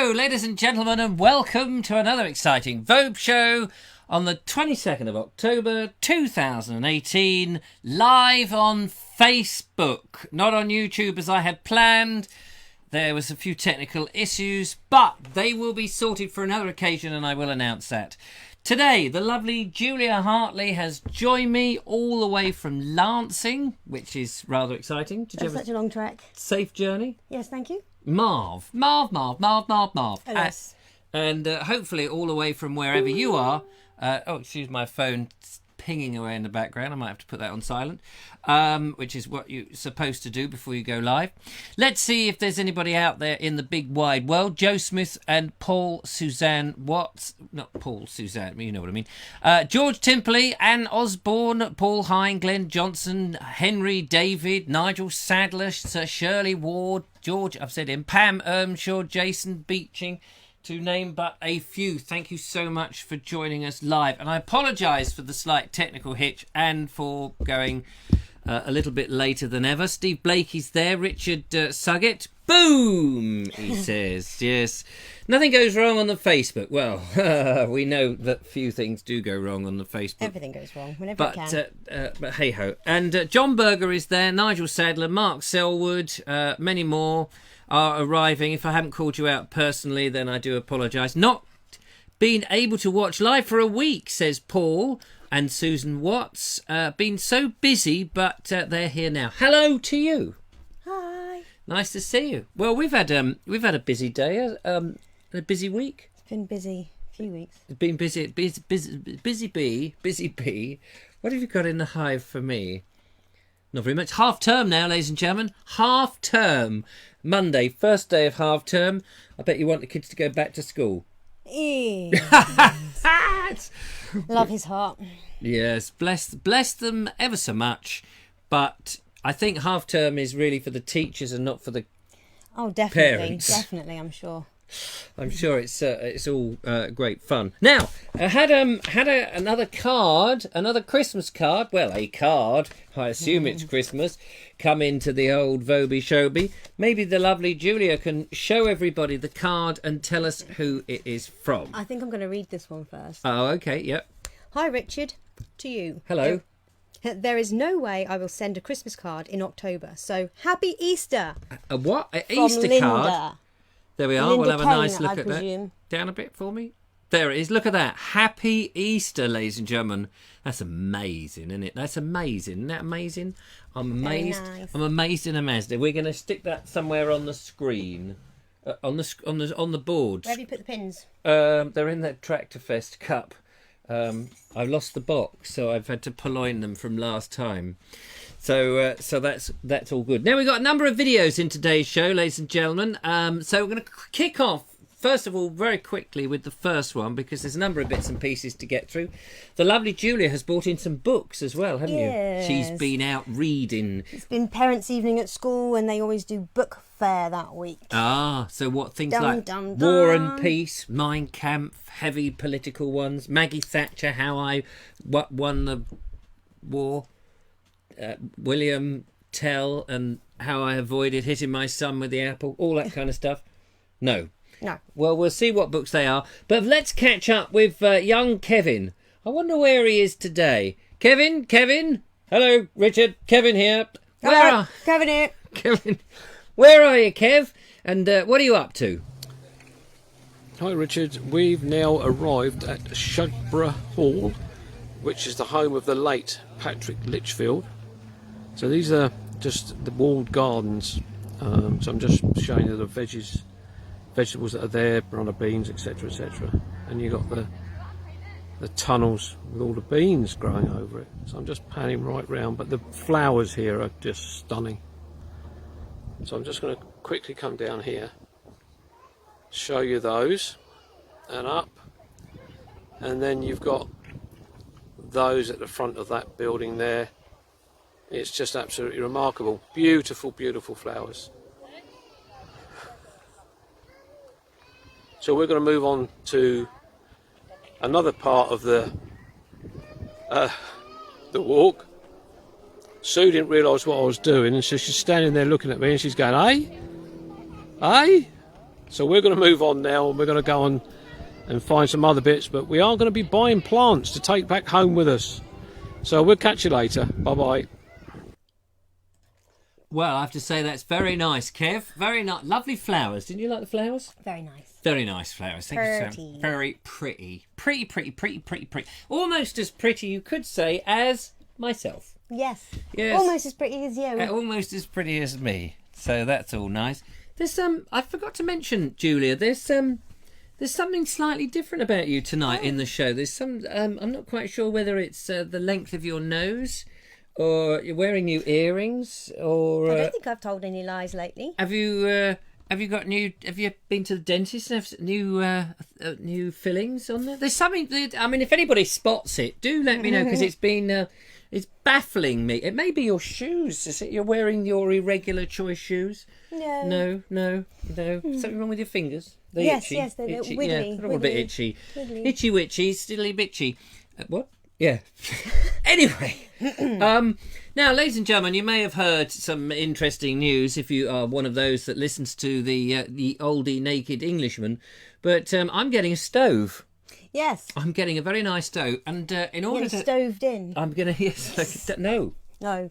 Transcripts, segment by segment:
Hello, ladies and gentlemen, and welcome to another exciting Vobes show on the 22nd of October 2018, live on Facebook, not on YouTube as I had planned. There was a few technical issues, but they will be sorted for another occasion, and I will announce that. Today, the lovely Julia Hartley has joined me all the way from Lancing, which is rather exciting. Did you have such a long trek. Safe journey? Yes, thank you. Marv. Oh, yes. And hopefully all the way from wherever you are. Excuse my phone pinging away in the background. I might have to put that on silent, which is what you're supposed to do before you go live. Let's see if there's anybody out there in the big wide world. Joe Smith and Paul Suzanne Watts. Not Paul Suzanne, you know what I mean. George Timperley, Anne Osborne, Paul Hine, Glenn Johnson, Henry David, Nigel Sadler, Sir Shirley Ward, George, I've said him, Pam Ermshaw, Jason Beeching, to name but a few. Thank you so much for joining us live. And I apologise for the slight technical hitch and for going a little bit later than ever. Steve Blakey's there. Richard Suggett. Boom, he says. Yes. Nothing goes wrong on the Facebook. Well, we know that few things do go wrong on the Facebook. Everything goes wrong whenever it can. But hey-ho. And John Berger is there. Nigel Sadler. Mark Selwood. Many more are arriving. If I haven't called you out personally, then I do apologise. Not been able to watch live for a week, says Paul and Susan Watts. Been so busy, but they're here now. Hello to you. Hi. Nice to see you. Well, we've had a busy day, a busy week. It's been busy a few weeks. It's been busy bee. What have you got in the hive for me? Not very much. Half term now, ladies and gentlemen. Half term. Monday, first day of half term. I bet you want the kids to go back to school. Love his heart. Yes, bless them ever so much. But I think half term is really for the teachers and not for the parents. Definitely, I'm sure. I'm sure it's all great fun. Now, I had another card, another Christmas card. Well, a card. I assume it's Christmas. Come into the old Vobie Showbie. Maybe the lovely Julia can show everybody the card and tell us who it is from. I think I'm going to read this one first. Oh, okay, yep. Hi, Richard. To you. Hello. There is no way I will send a Christmas card in October. So, Happy Easter. A what? An From Easter Linda. card? There we are. Linda We'll have a Kane, nice look I at presume. that. Down a bit for me. There it is. Look at that. Happy Easter, ladies and gentlemen. That's amazing, isn't it? That's amazing. Isn't that amazing? I'm amazed. Nice. I'm amazed and amazed. We're going to stick that somewhere on the screen, on the board. Where have you put the pins? They're in that Tractor Fest cup. I lost the box, so I've had to purloin them from last time. So that's all good. Now we've got a number of videos in today's show, ladies and gentlemen. So we're going to kick off, first of all, very quickly with the first one, because there's a number of bits and pieces to get through. The lovely Julia has brought in some books as well, haven't you? She's been out reading. It's been parents' evening at school, and they always do book fair that week. Ah, so what things Dum, like dum, War dum. and Peace, Mein Kampf, heavy political ones, Maggie Thatcher, How I Won the War, William Tell, and How I Avoided Hitting My Son with the Apple, all that kind of stuff. No. Well, we'll see what books they are. But let's catch up with young Kevin. I wonder where he is today. Kevin? Hello, Richard. Kevin here. Kevin here. Kevin, where are you, Kev? And what are you up to? Hi Richard, we've now arrived at Shugborough Hall, which is the home of the late Patrick Litchfield. So these are just the walled gardens. So I'm just showing you the vegetables that are there, banana beans, etc, etc. And you've got the tunnels with all the beans growing over it. So I'm just panning right round, but the flowers here are just stunning. So I'm just going to quickly come down here, show you those, and up, and then you've got those at the front of that building there. It's just absolutely remarkable. Beautiful, beautiful flowers. So we're going to move on to another part of the walk. Sue didn't realise what I was doing, and so she's standing there looking at me, and she's going, "Hey, hey, So we're going to move on now, and we're going to go on and find some other bits, but we are going to be buying plants to take back home with us. So we'll catch you later. Bye-bye. Well, I have to say that's very nice, Kev. Very nice. Lovely flowers. Didn't you like the flowers? Very nice. Very nice flowers. Thank you so. Very pretty. Pretty. Almost as pretty, you could say, as myself. Yes. Yes. Almost as pretty as you. Almost as pretty as me. So that's all nice. There's I forgot to mention, Julia, there's something slightly different about you tonight in the show. There's some I'm not quite sure whether it's the length of your nose, or you're wearing new earrings, or I don't think I've told any lies lately. have you got new? Have you been to the dentist and have new fillings on there? There's something. I mean, if anybody spots it, do let me know, because it's been it's baffling me. It may be your shoes. Is it you're wearing your irregular choice shoes? No. No. Something wrong with your fingers? They're Yes, itchy. yes, they're itchy. wiggly, Yeah, they're all a bit wiggly, itchy. wiggly. Itchy witchy, stiddly bitchy. What? Yeah. Anyway, now, ladies and gentlemen, you may have heard some interesting news if you are one of those that listens to the oldie naked Englishman. But I'm getting a stove. Yes. I'm getting a very nice stove, and in order to Stoved in. I'm gonna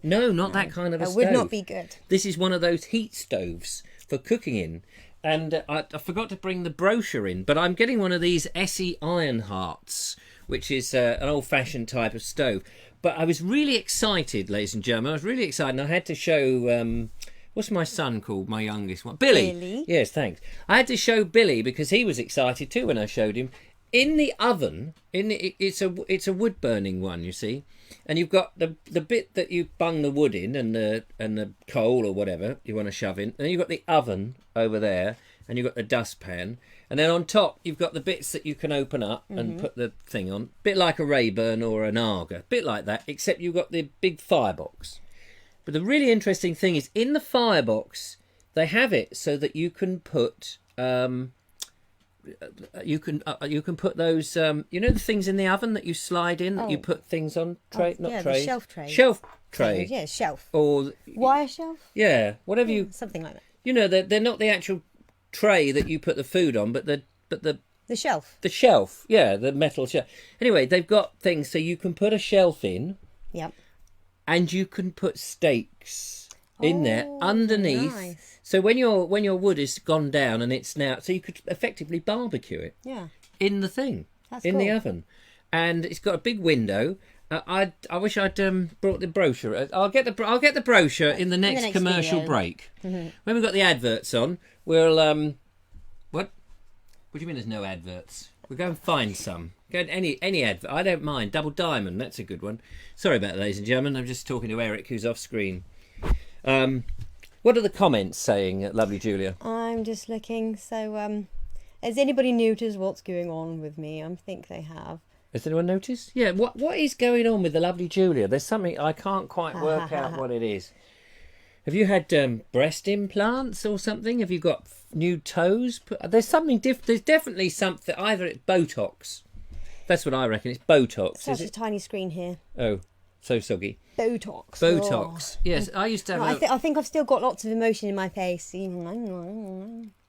no, not that kind of a That stove. would not be good. This is one of those heat stoves for cooking in. And I forgot to bring the brochure in, but I'm getting one of these Essie Ironhearts, which is an old-fashioned type of stove. But I was really excited, ladies and gentlemen. I was really excited, and I had to show... what's my son called, my youngest one? Billy. Yes, thanks. I had to show Billy, because he was excited too when I showed him. In the oven, it's a wood-burning one, you see. And you've got the bit that you bung the wood in, and the coal or whatever you want to shove in. And you've got the oven over there, and you've got the dustpan. And then on top, you've got the bits that you can open up and put the thing on. Bit like a Rayburn or an Arga. Bit like that, except you've got the big firebox. But the really interesting thing is, in the firebox, they have it so that you can put... you can put those the things in the oven that you slide in that you put things on trays. The shelf tray. Shelf tray. Yeah, shelf. Or Wire shelf. yeah, whatever you Something like that. they're not the actual tray that you put the food on, but the shelf. the shelf. Yeah, the metal shelf. Anyway, they've got things so you can put a shelf in. Yep. And you can put steaks in there underneath. Nice. So when your wood is gone down and it's now, so you could effectively barbecue it. Yeah. In the thing. That's in the cool. oven. And it's got a big window. I wish I'd brought the brochure. I'll get the brochure in the next commercial video. break. When we've got the adverts on, we'll what? What do you mean there's no adverts? We'll go and find some. Go any advert. I don't mind. Double Diamond, that's a good one. Sorry about that, ladies and gentlemen. I'm just talking to Eric, who's off screen. What are the comments saying, lovely Julia? I'm just looking. So, has anybody noticed what's going on with me? I think they have. Has anyone noticed? Yeah. What is going on with the lovely Julia? There's something I can't quite work out what it is. Have you had breast implants or something? Have you got new toes? There's something different. There's definitely something. Either it's Botox. That's what I reckon. It's Botox. Such a tiny screen here. Oh, so soggy. Botox. Botox. Yes, I used to have. I think I've still got lots of emotion in my face.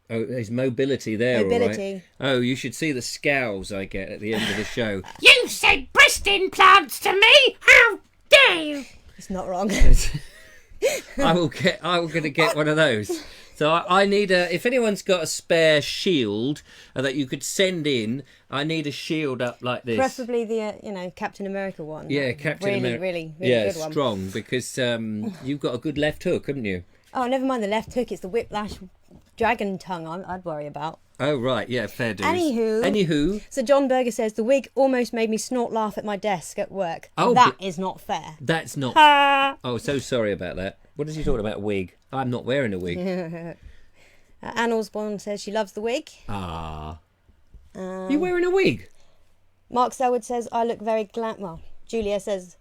Oh, there's mobility there, Mobility. all right. Oh, you should see the scowls I get at the end of the show. You said breast implants to me? How dare you? It's not wrong. I'm going to get one of those. So I need if anyone's got a spare shield that you could send in, I need a shield up like this. Preferably the Captain America one. Yeah, Captain America. Really yeah, good one. strong, because you've got a good left hook, haven't you? Oh, never mind the left hook. It's the whiplash dragon tongue I'd worry about. Oh, right, yeah, fair dues. Anywho. So John Berger says, the wig almost made me snort laugh at my desk at work. Oh, that is not fair. That's not... Oh, so sorry about that. What is he talking about, a wig? I'm not wearing a wig. Anne Osborne says she loves the wig. Ah. You wearing a wig? Mark Selwood says, I look very glam... Well, Julia says...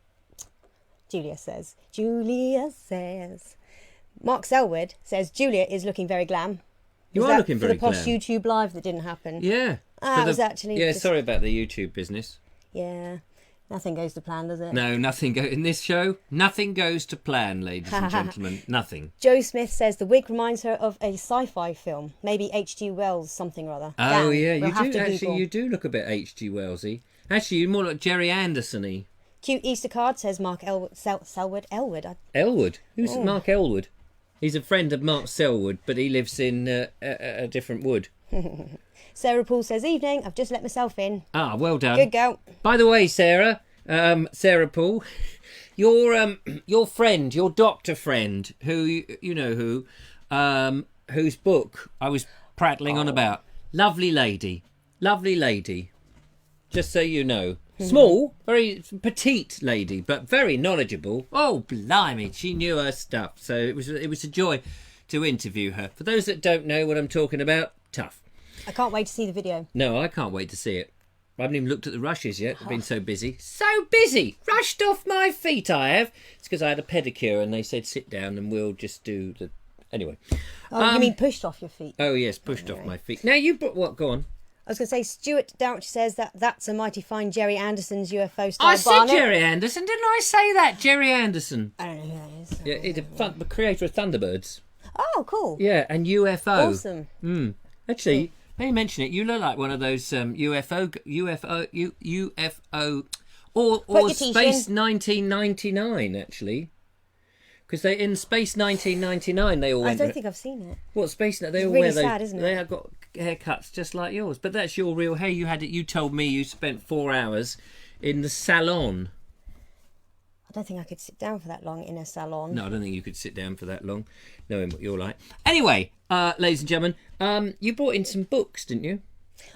Mark Selwood says, Julia is looking very glam. You Is are that looking very for the posh glam. YouTube live that didn't happen? Yeah. That was actually... Yeah, just- sorry about the YouTube business. Yeah. Nothing goes to plan, does it? No, nothing in this show. Nothing goes to plan, ladies and gentlemen. Nothing. Joe Smith says the wig reminds her of a sci-fi film, maybe H.G. Wells something or other. Oh Dan, yeah, we'll you have do to actually. Google. You do look a bit H.G. Wellsy. Actually, you're more like Jerry Anderson-y. Cute Easter card says Mark Selwood. Elwood. Who's Mark Elwood? He's a friend of Mark Selwood, but he lives in a different wood. Sarah Paul says, evening, I've just let myself in. Ah, well done. Good girl. By the way, Sarah Paul, your friend, your doctor friend, who you know whose book I was prattling on about, lovely lady, just so you know. Small, very petite lady, but very knowledgeable. Oh, blimey, she knew her stuff. So it was a joy to interview her. For those that don't know what I'm talking about, tough. I can't wait to see the video. No, I can't wait to see it. I haven't even looked at the rushes yet. I've been so busy. So busy! Rushed off my feet, I have. It's because I had a pedicure and they said sit down and we'll just do the... Anyway. Oh, you mean pushed off your feet? Oh, yes, pushed off my feet. Now, you... What? Go on. I was going to say, Stuart Douch says that's a mighty fine Jerry Anderson's UFO style I said Barnet. Jerry Anderson, didn't I say that? Jerry Anderson. I don't know who that is. Yeah, he's the creator of Thunderbirds. Oh, cool. Yeah, and UFO. Awesome. Actually, when you mention it, you look like one of those UFO, or Space 1999, actually. Because they in Space 1999 they all went. I don't think I've seen it. What Space? They all really wear sad, isn't it? They have got haircuts just like yours, but that's your real hair. You had it. You told me you spent 4 hours in the salon. I don't think I could sit down for that long in a salon. No, I don't think you could sit down for that long, knowing what you're like. Anyway, ladies and gentlemen, you brought in some books, didn't you?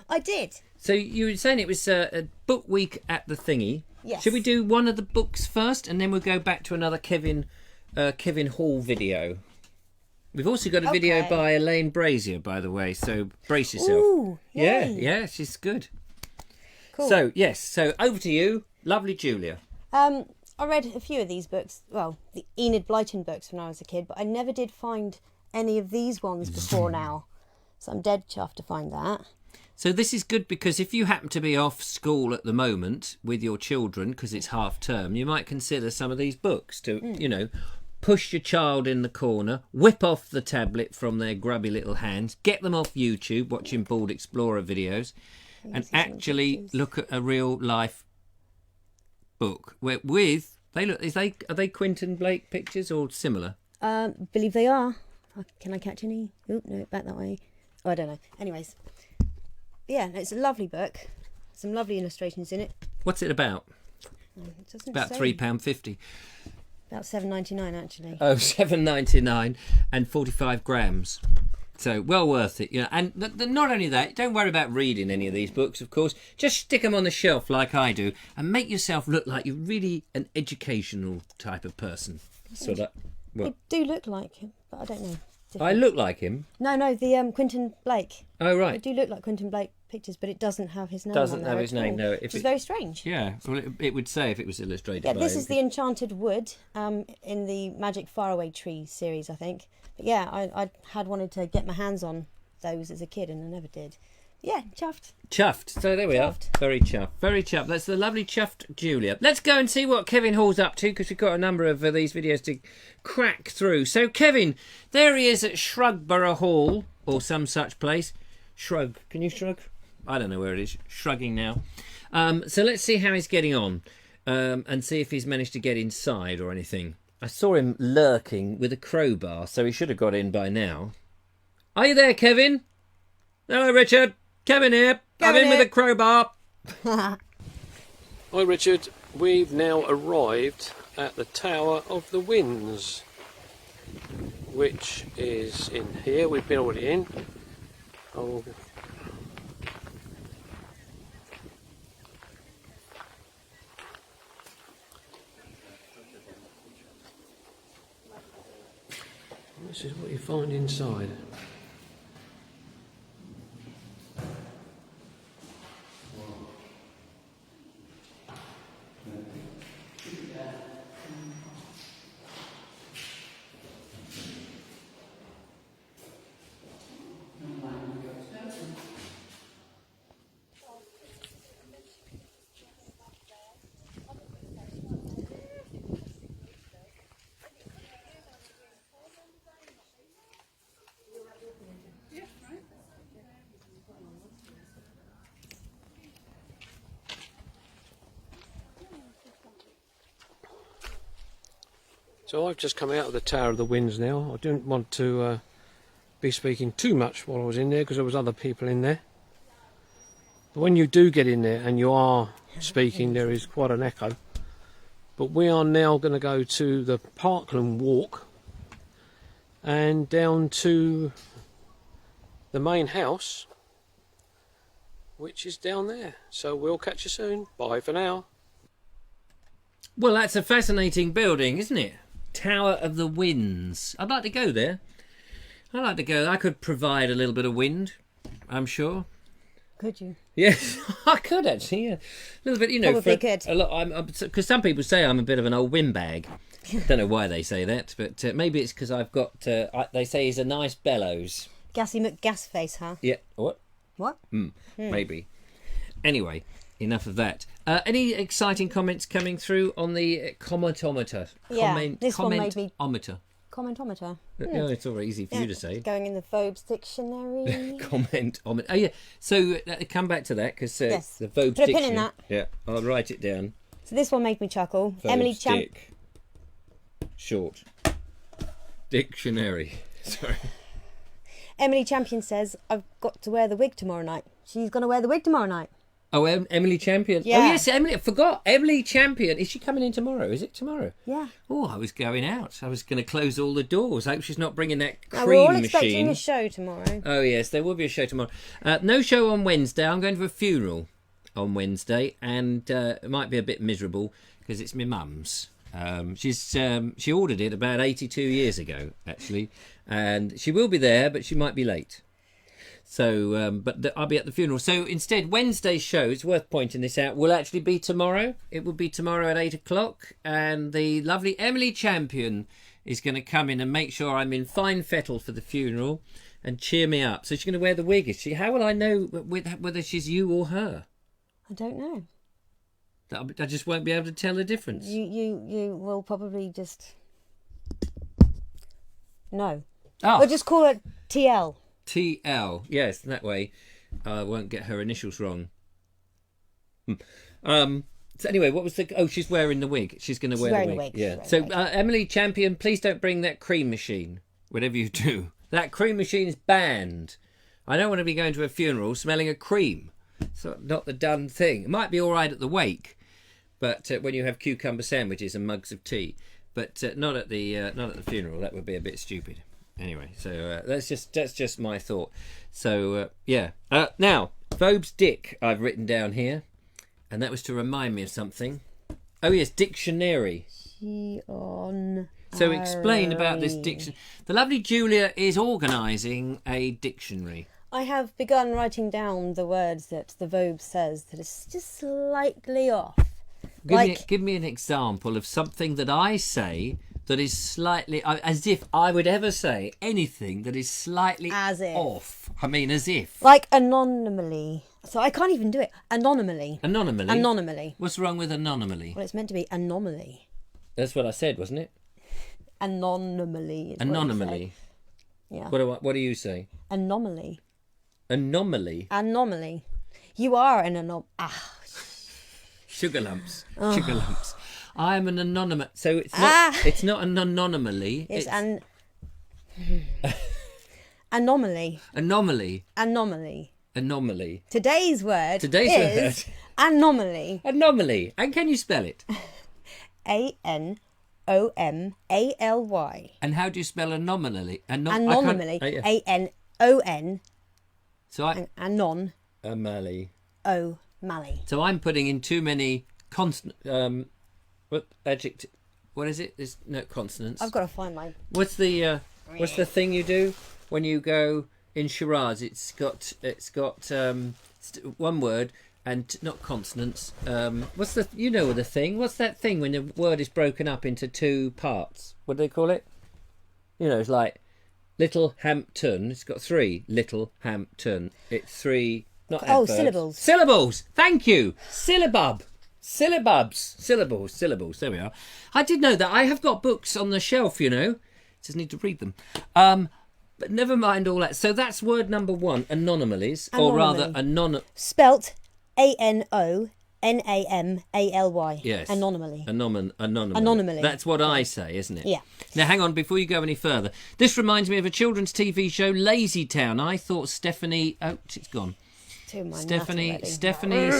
I did. So you were saying it was a book week at the thingy. Yes. Should we do one of the books first, and then we'll go back to another Kevin Hall video? We've also got a video by Elaine Brazier, by the way, so brace yourself. Ooh, yay. Yeah, she's good. Cool. So, yes, so over to you, lovely Julia. I read a few of these books, well, the Enid Blyton books when I was a kid, but I never did find any of these ones before now. So I'm dead chuffed to find that. So this is good because if you happen to be off school at the moment with your children, because it's half term, you might consider some of these books to, push your child in the corner, whip off the tablet from their grubby little hands, get them off YouTube watching Bald Explorer videos, and actually look at a real life book are they Quentin Blake pictures or similar? Believe they are. Can I catch any? Oop, no, back that way. Oh, I don't know. Anyways, yeah, it's a lovely book. Some lovely illustrations in it. What's it about? It doesn't About say. £3.50. About $7.99 actually. Oh, $7.99 and 45 grams. So well worth it, And not only that, don't worry about reading any of these books, of course. Just stick them on the shelf like I do, and make yourself look like you're really an educational type of person. So that. Well, They do look like him, but I don't know. I look like him. No, the Quentin Blake. Oh They right. do look like Quentin Blake pictures, but it doesn't have his name. Doesn't on there have his at name. all, No, which is very strange. Yeah, well, it would say if it was illustrated. Yeah, by this him. is the Enchanted Wood in the Magic Faraway Tree series, I think. But yeah, I had wanted to get my hands on those as a kid, and I never did. Yeah, chuffed. Chuffed. So there we are. Very chuffed. Very chuffed. That's the lovely chuffed Julia. Let's go and see what Kevin Hall's up to, because we've got a number of these videos to crack through. So Kevin, there he is at Shrugborough Hall, or some such place. Shrug. Can you shrug? I don't know where it is. Shrugging now. So let's see how he's getting on, and see if he's managed to get inside or anything. I saw him lurking with a crowbar, so he should have got in by now. Are you there, Kevin? Hello, Richard. Kevin here. I'm in with a crowbar. Hi Richard, we've now arrived at the Tower of the Winds, which is in here. We've been already in. Oh. This is what you find inside. So I've just come out of the Tower of the Winds now. I didn't want to be speaking too much while I was in there because there was other people in there. But when you do get in there and you are speaking, there is quite an echo. But we are now going to go to the Parkland Walk and down to the main house, which is down there. So we'll catch you soon. Bye for now. Well, that's a fascinating building, isn't it? Tower of the Winds. I'd like to go there. I'd like to go. I could provide a little bit of wind, I'm sure. Could you? Yes, I could actually. Yeah, a little bit. You know, Probably could. A lot. Because some people say I'm a bit of an old windbag. Don't know why they say that, but maybe it's because I've got. They say he's a nice bellows. Gassy McGasface, huh? Yeah. What? What? Maybe. Anyway, enough of that. Any exciting comments coming through on the commentometer? Yeah, this one made me... Commentometer. Commentometer. No, it's all very easy for you to say. Going in the Vobes dictionary. Commentometer. Oh, yeah. So come back to that because Yes. the Vobes Put a dictionary. pin in that. Yeah, I'll write it down. So this one made me chuckle. Vobes Emily Champ. Dick. Short. Dictionary. Sorry. Emily Champion says, I've got to wear the wig tomorrow night. She's going to wear the wig tomorrow night. Oh, Emily Champion. Yeah. Oh, yes, Emily. I forgot. Emily Champion. Is she coming in tomorrow? Is it tomorrow? Yeah. Oh, I was going out. I was going to close all the doors. I hope she's not bringing that cream We're all machine. expecting a show tomorrow. Oh, yes, there will be a show tomorrow. No show on Wednesday. I'm going to a funeral on Wednesday, and it might be a bit miserable because it's my mum's. She ordered it about 82 years ago, actually, and she will be there, but she might be late. So, but I'll be at the funeral. So instead, Wednesday's show, it's worth pointing this out, will actually be tomorrow. It will be tomorrow at 8 o'clock. And the lovely Emily Champion is going to come in and make sure I'm in fine fettle for the funeral and cheer me up. So she's going to wear the wig, is she? How will I know whether she's you or her? I don't know. I just won't be able to tell the difference. You will probably just... No. Oh. We'll just call it TL. TL, yes, that way I won't get her initials wrong. So anyway, what was the... Oh, she's wearing the wig. She's going to wear the wig. Yeah. So, Emily Champion, please don't bring that cream machine, whatever you do. That cream machine is banned. I don't want to be going to a funeral smelling a cream. It's not the done thing. It might be all right at the wake, but when you have cucumber sandwiches and mugs of tea, but not at the funeral. That would be a bit stupid. Anyway, so that's just my thought. So yeah. Now, Vobes Dick I've written down here, and that was to remind me of something. Oh yes, dictionary. So explain about this dictionary. The lovely Julia is organising a dictionary. I have begun writing down the words that the Vobes says that is just slightly off. Give me an example of something that I say that is slightly, as if I would ever say anything that is slightly As if. off. I mean, as if. Like anonymally. So I can't even do it. Anonymally. Anonymally? What's wrong with anonymally? Well, it's meant to be anomaly. That's what I said, wasn't it? Anonymally. Anonymally. Yeah. What do you say? Anomaly. Anomaly. Anomaly. You are an Sugar lumps. Sugar lumps. I am an anonymous. So it's not. It's not an anonymally. It's an anomaly. Anomaly. Anomaly. Anomaly. Today's word is word. anomaly. Anomaly. And can you spell it? ANOMALY. And how do you spell anomaly? Anomaly. ANON. So Anon. Amally. O'Malley. So I'm putting in too many consonant. What adjective? What is it? There's no consonants. I've got to find my... What's the thing you do when you go in charades? It's got one word and not consonants. What's the thing? What's that thing when the word is broken up into two parts? What do they call it? It's like Little Hampton. It's got three. Little Hampton. It's three. Not adverbs. Syllables. Syllables. Thank you. Syllabub. Syllabubs. Syllables. There we are. I did know that. I have got books on the shelf, Just need to read them. But never mind all that. So that's word number one, anomalies. Or rather, Spelt ANOMALY. N-A-M-A-L-Y. Yes. Anonymally. Anonymally. That's what I say, isn't it? Yeah. Now, hang on, before you go any further. This reminds me of a children's TV show, Lazy Town. I thought Stephanie... Oh, it's gone. Stephanie's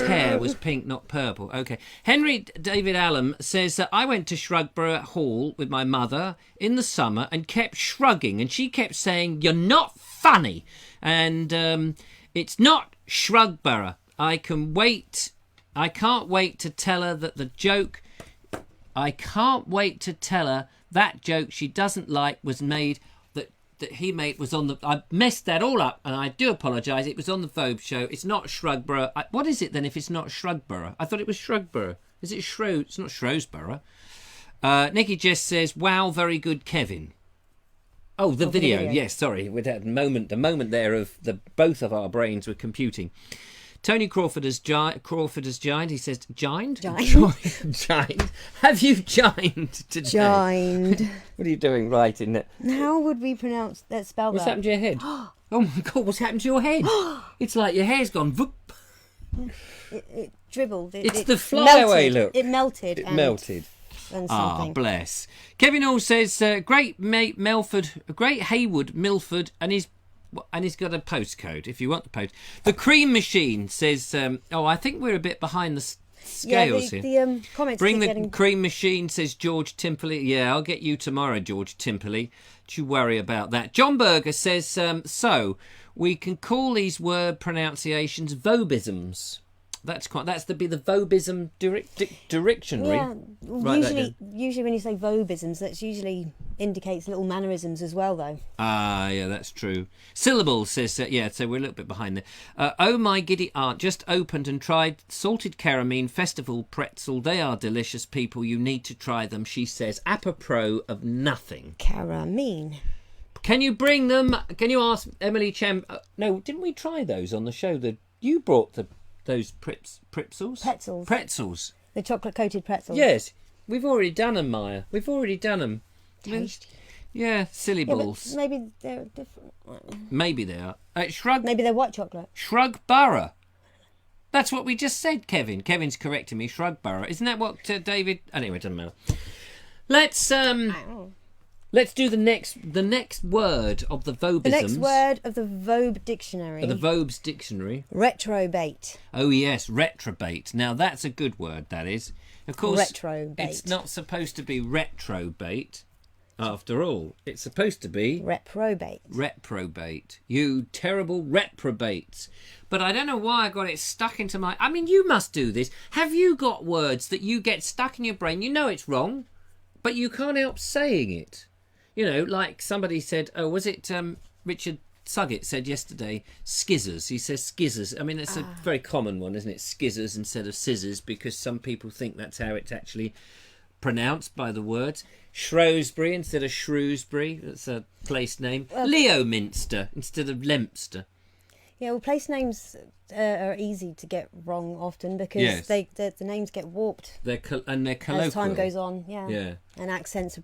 hair was pink, not purple. Okay. Henry David Allen says that I went to Shrugborough Hall with my mother in the summer and kept shrugging, and she kept saying, "You're not funny." And it's not Shrugborough. I can't wait to tell her that the joke... I can't wait to tell her that joke she doesn't like was made... that he made was on the... I messed that all up, and I do apologise. It was on the Vobes show. It's not Shrugborough. What is it, then, if it's not Shrugborough? I thought it was Shrugborough. Is it Shrew? It's not Shrewsbury. Nikki Jess says, "Wow, very good, Kevin." Oh, the video. Yes, sorry. With that moment, the moment there of both of our brains were computing. Tony Crawford has jined. He says, "Jined? Jined? Have you jined today?" Jined. What are you doing writing that? How would we pronounce that? Spell What's that? happened to your head? Oh my God, what's happened to your head? It's like your hair's gone. Whoop. It dribbled. It's the flyaway look. It melted. It melted. And Ah, something. bless. Kevin Hall says, great mate great Haywood, Milford, and he's got a postcode if you want the post. The Cream Machine says, I think we're a bit behind the scales here. The comments Bring keep the getting... Cream Machine, says George Timperley. Yeah, I'll get you tomorrow, George Timperley. Don't you worry about that. John Berger says, so we can call these word pronunciations Vobisms. That's the Vobism dictionary. Yeah, usually when you say Vobisms, that usually indicates little mannerisms as well, though. Ah, yeah, that's true. Syllable says, so we're a little bit behind there. Oh My Giddy Aunt just opened and tried salted caramine festival pretzel. They are delicious, people. You need to try them, she says, apropos of nothing. Caramine. Can you bring them? Can you ask Emily Champ? No, didn't we try those on the show? You brought those pretzels? Pretzels. The chocolate-coated pretzels. Yes. We've already done them, Maya. We've already done them. Tasty. Yeah, silly balls. Maybe they're different. Maybe they are. Maybe they're white chocolate. Shrugborough. That's what we just said, Kevin. Kevin's correcting me. Shrugborough. Isn't that what David... Anyway, it doesn't matter. Let's do the next word of the Vobisms. The next word of the Vobe dictionary. The Vobes dictionary. Retrobate. Oh yes, retrobate. Now that's a good word, that is. Of course, retrobate. It's not supposed to be retrobate after all. It's supposed to be... Reprobate. Reprobate. You terrible reprobates. But I don't know why I got it stuck into my... I mean, you must do this. Have you got words that you get stuck in your brain? You know it's wrong, but you can't help saying it. You know, like somebody said, was it Richard Suggett said yesterday, skizzers. He says skizzers. I mean, it's a very common one, isn't it? Skizzers instead of scissors, because some people think that's how it's actually pronounced by the words. Shrewsbury instead of Shrewsbury. That's a place name. Leominster instead of Lempster. Yeah, well, place names are easy to get wrong often because the names get warped. They're colloquial. As time goes on, yeah. And accents...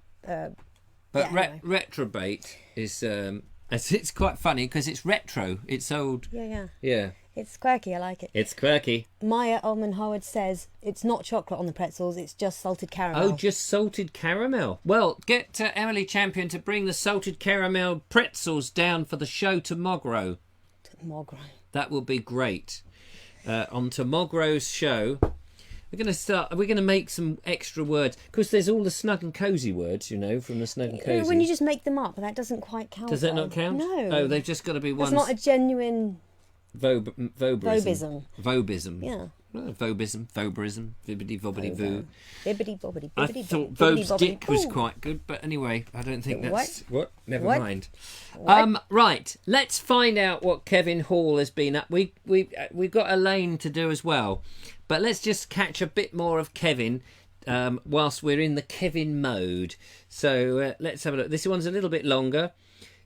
But retrobate is it's quite funny because it's retro. It's old. Yeah. It's quirky. I like it. It's quirky. Maya Ullman Howard says it's not chocolate on the pretzels. It's just salted caramel. Oh, just salted caramel. Well, get Emily Champion to bring the salted caramel pretzels down for the show tomorrow. That will be great. On tomorrow's show. We're going to make some extra words because there's all the snug and cosy words, you know, from the snug and cozy. When you just make them up, that doesn't quite count. Does that not count? No. Oh, they've just got to be one. It's not a genuine Vobism. Vobism. Yeah. Well, Vobism, vibbity vobbity voo. Bibbity bobbity. I thought Vobes Dick was quite good, but anyway, I don't think that's... What? Never mind. Right, let's find out what Kevin Hall has been up. We've got Elaine to do as well, but let's just catch a bit more of Kevin whilst we're in the Kevin mode. So let's have a look. This one's a little bit longer.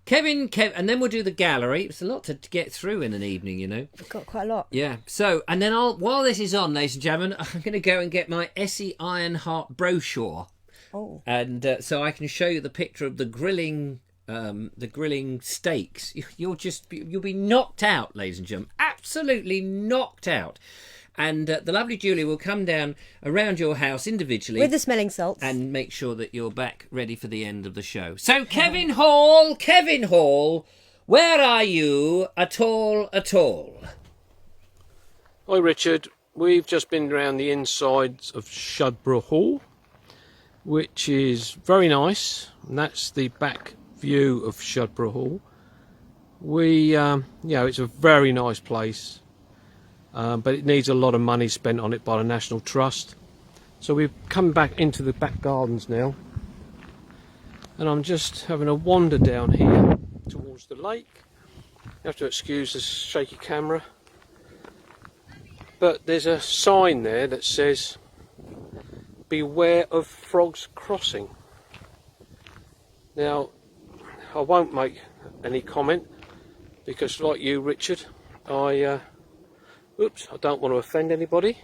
Kevin, and then we'll do the gallery. It's a lot to get through in an evening, you know. We've got quite a lot. Yeah. So, and then while this is on, ladies and gentlemen, I'm going to go and get my Essie Ironheart brochure. Oh. And so I can show you the picture of the grilling steaks. You'll be knocked out, ladies and gentlemen. Absolutely knocked out. and the lovely Julie will come down around your house individually With the smelling salts. and make sure that you're back ready for the end of the show. So, Kevin Hall, where are you at all? Hi Richard, we've just been around the insides of Shudborough Hall, which is very nice, and that's the back view of Shudborough Hall. It's a very nice place, but it needs a lot of money spent on it by the National Trust. So we've come back into the back gardens now, and I'm just having a wander down here towards the lake. You have to excuse this shaky camera, but there's a sign there that says beware of frogs crossing. Now I won't make any comment because, like you Richard, I don't want to offend anybody,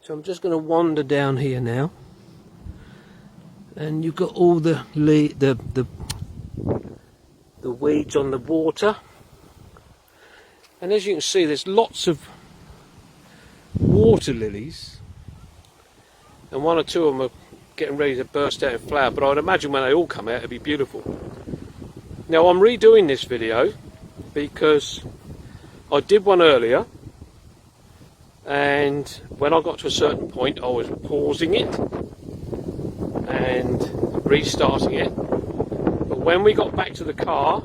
so I'm just going to wander down here now. And you've got all the weeds on the water, and as you can see there's lots of water lilies, and one or two of them are getting ready to burst out in flower, but I would imagine when they all come out it'll be beautiful. Now I'm redoing this video because I did one earlier, and when I got to a certain point I was pausing it and restarting it, but when we got back to the car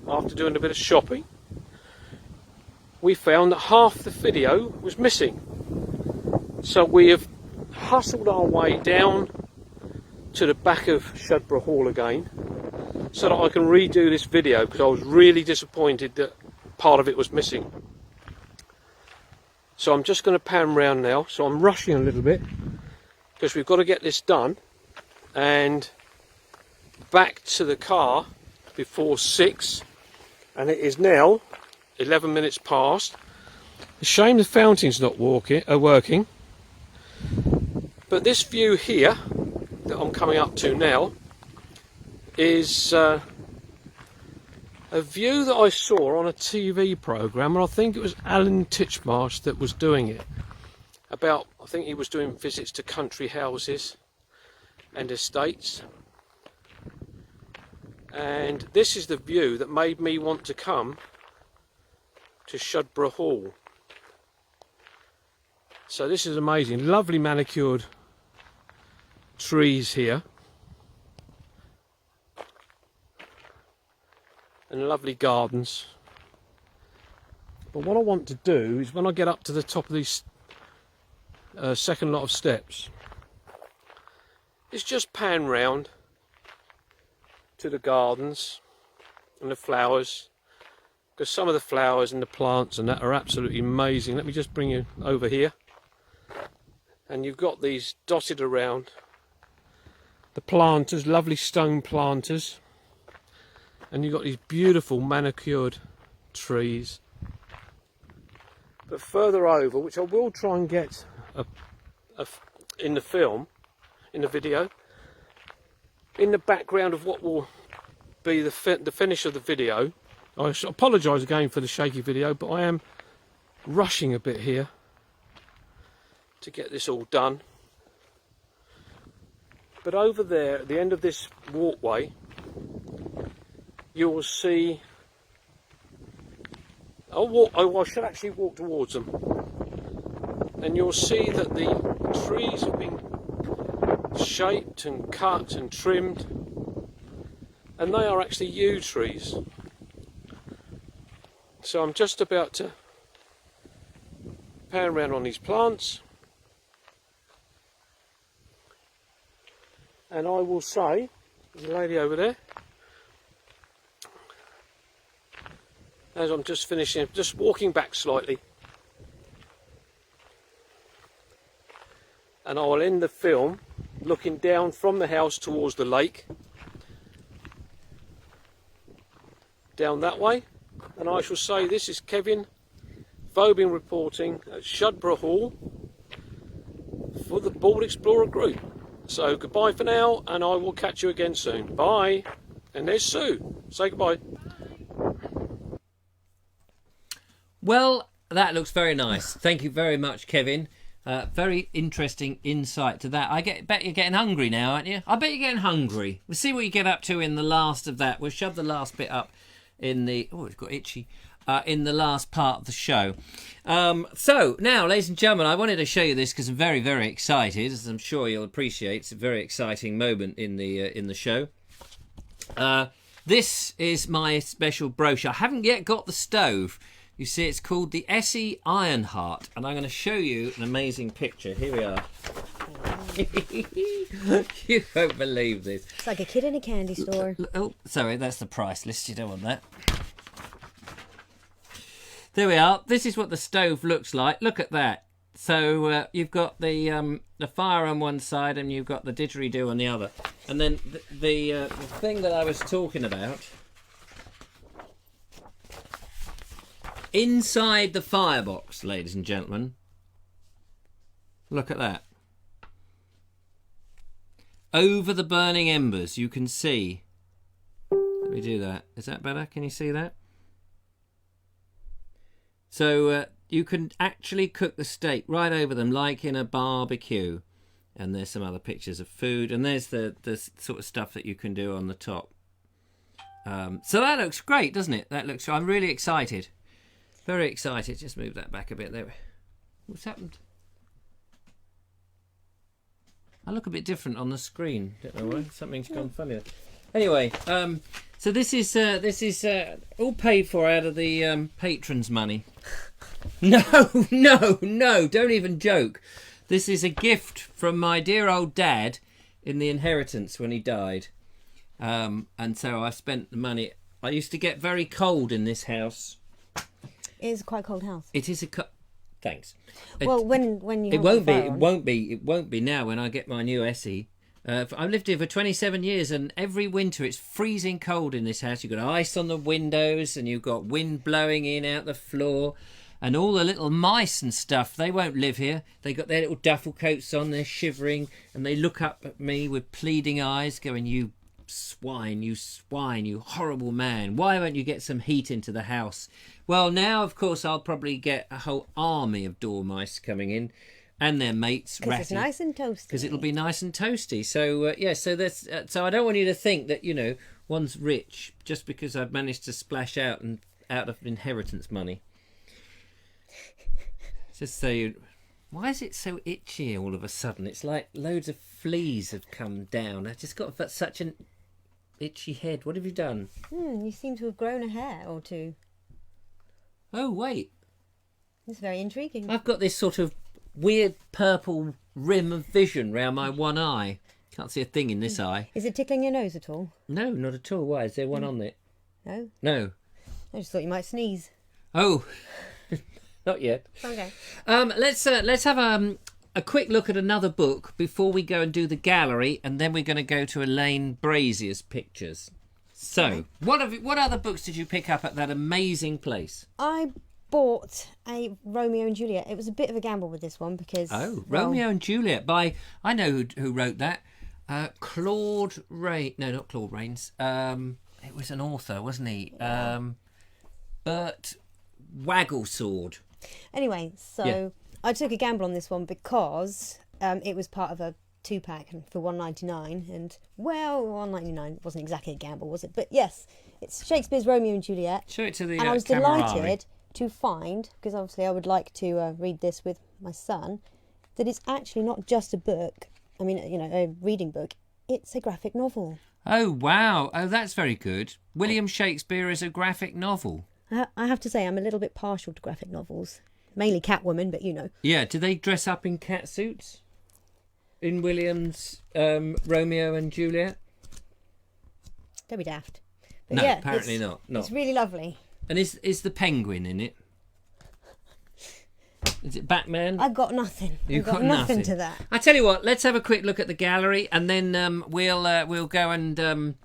after doing a bit of shopping, we found that half the video was missing. So we have hustled our way down to the back of Shudborough Hall again so that I can redo this video, because I was really disappointed that part of it was missing. So I'm just going to pan round now, so I'm rushing a little bit because we've got to get this done and back to the car before 6, and it is now 11 minutes past. A shame the fountain's not working, but this view here that I'm coming up to now is a view that I saw on a TV programme, and I think it was Alan Titchmarsh that was doing it. I think he was doing visits to country houses and estates, and this is the view that made me want to come to Shudborough Hall. So this is amazing, lovely manicured trees here and lovely gardens. But what I want to do is, when I get up to the top of these second lot of steps, is just pan round to the gardens and the flowers, because some of the flowers and the plants and that are absolutely amazing. Let me just bring you over here, and you've got these dotted around, the planters, lovely stone planters, and you've got these beautiful manicured trees. But further over, which I will try and get in the film, in the video, in the background of what will be the finish of the video. I apologise again for the shaky video, but I am rushing a bit here to get this all done. But over there, at the end of this walkway, you will see, I should actually walk towards them, and you'll see that the trees have been shaped and cut and trimmed, and they are actually yew trees. So I'm just about to pan around on these plants, and I will say, there's a lady over there, as I'm just finishing, just walking back slightly, and I will end the film looking down from the house towards the lake, down that way, and I shall say, this is Kevin Vobes reporting at Shudborough Hall for the Bald Explorer group. So goodbye for now, and I will catch you again soon. Bye. And there's Sue. Say goodbye. Well, That looks very nice. Thank you very much, Kevin. Very interesting insight to that. Bet you're getting hungry now, aren't you? I bet you're getting hungry. We'll see what you get up to in the last of that. We'll shove the last bit up in the... Oh, it's got itchy. In the last part of the show. So, now, ladies and gentlemen, I wanted to show you this because I'm very, very excited, as I'm sure you'll appreciate. It's a very exciting moment in the show. This is my special brochure. I haven't yet got the stove. You see, it's called the Essie Ironheart, and I'm going to show you an amazing picture. Here we are. You won't believe this. It's like a kid in a candy store. Oh, sorry, that's the price list. You don't want that. There we are. This is what the stove looks like. Look at that. So you've got the fire on one side and you've got the didgeridoo on the other. And then the thing that I was talking about, inside the firebox, ladies and gentlemen, look at that. Over the burning embers, you can see. Let me do that. Is that better? Can you see that? So you can actually cook the steak right over them, like in a barbecue. And there's some other pictures of food, and there's the sort of stuff that you can do on the top. So that looks great, doesn't it? I'm really excited, very excited. Just move that back a bit there. What's happened? I look a bit different on the screen. Don't know why. Something's gone funny. Anyway, so this is all paid for out of the patrons' money. No, don't even joke. This is a gift from my dear old dad in the inheritance when he died. And so I spent the money. I used to get very cold in this house. It is quite a cold house. It is thanks. Well, when you it won't be now when I get my new Essie. I've lived here for 27 years, and every winter it's freezing cold in this house. You've got ice on the windows, and you've got wind blowing in out the floor, and all the little mice and stuff, they won't live here. They got their little duffel coats on, they're shivering, and they look up at me with pleading eyes, going, "You swine, you horrible man. Why won't you get some heat into the house?" Well, now, of course, I'll probably get a whole army of dormice coming in, and their mates. Because it's nice and toasty. Because it'll be nice and toasty. So so I don't want you to think that one's rich just because I've managed to splash out of inheritance money. Just so why is it so itchy all of a sudden? It's like loads of fleas have come down. I've just got such an itchy head. What have you done? You seem to have grown a hair or two. Oh, wait. It's very intriguing. I've got this sort of weird purple rim of vision round my one eye. Can't see a thing in this eye. Is it tickling your nose at all? No, not at all. Why? Is there one on it? No? No. I just thought you might sneeze. Oh, not yet. Okay. Let's have a quick look at another book before we go and do the gallery, and then we're going to go to Elaine Brazier's pictures. So, what other books did you pick up at that amazing place? I bought a Romeo and Juliet. It was a bit of a gamble with this one because... Oh, Romeo and Juliet by... I know who wrote that. Claude Rains. No, not Claude Rains. It was an author, wasn't he? Bert Wagglesword. Anyway, so I took a gamble on this one because it was part of a 2-pack for $1.99, and $1.99 wasn't exactly a gamble, was it? But yes, it's Shakespeare's Romeo and Juliet. Show it to the and I was camaraderie. delighted to find, because obviously I would like to read this with my son, that it's actually not just a book. I mean, a reading book. It's a graphic novel. Oh wow! Oh, that's very good. William Shakespeare is a graphic novel. I have to say, I'm a little bit partial to graphic novels. Mainly Catwoman, but Yeah, do they dress up in cat suits? In William's Romeo and Juliet? Don't be daft. But no, yeah, apparently not. It's really lovely. And is the penguin in it? Is it Batman? I've got nothing. You've got nothing to that. I tell you what, let's have a quick look at the gallery, and then we'll go and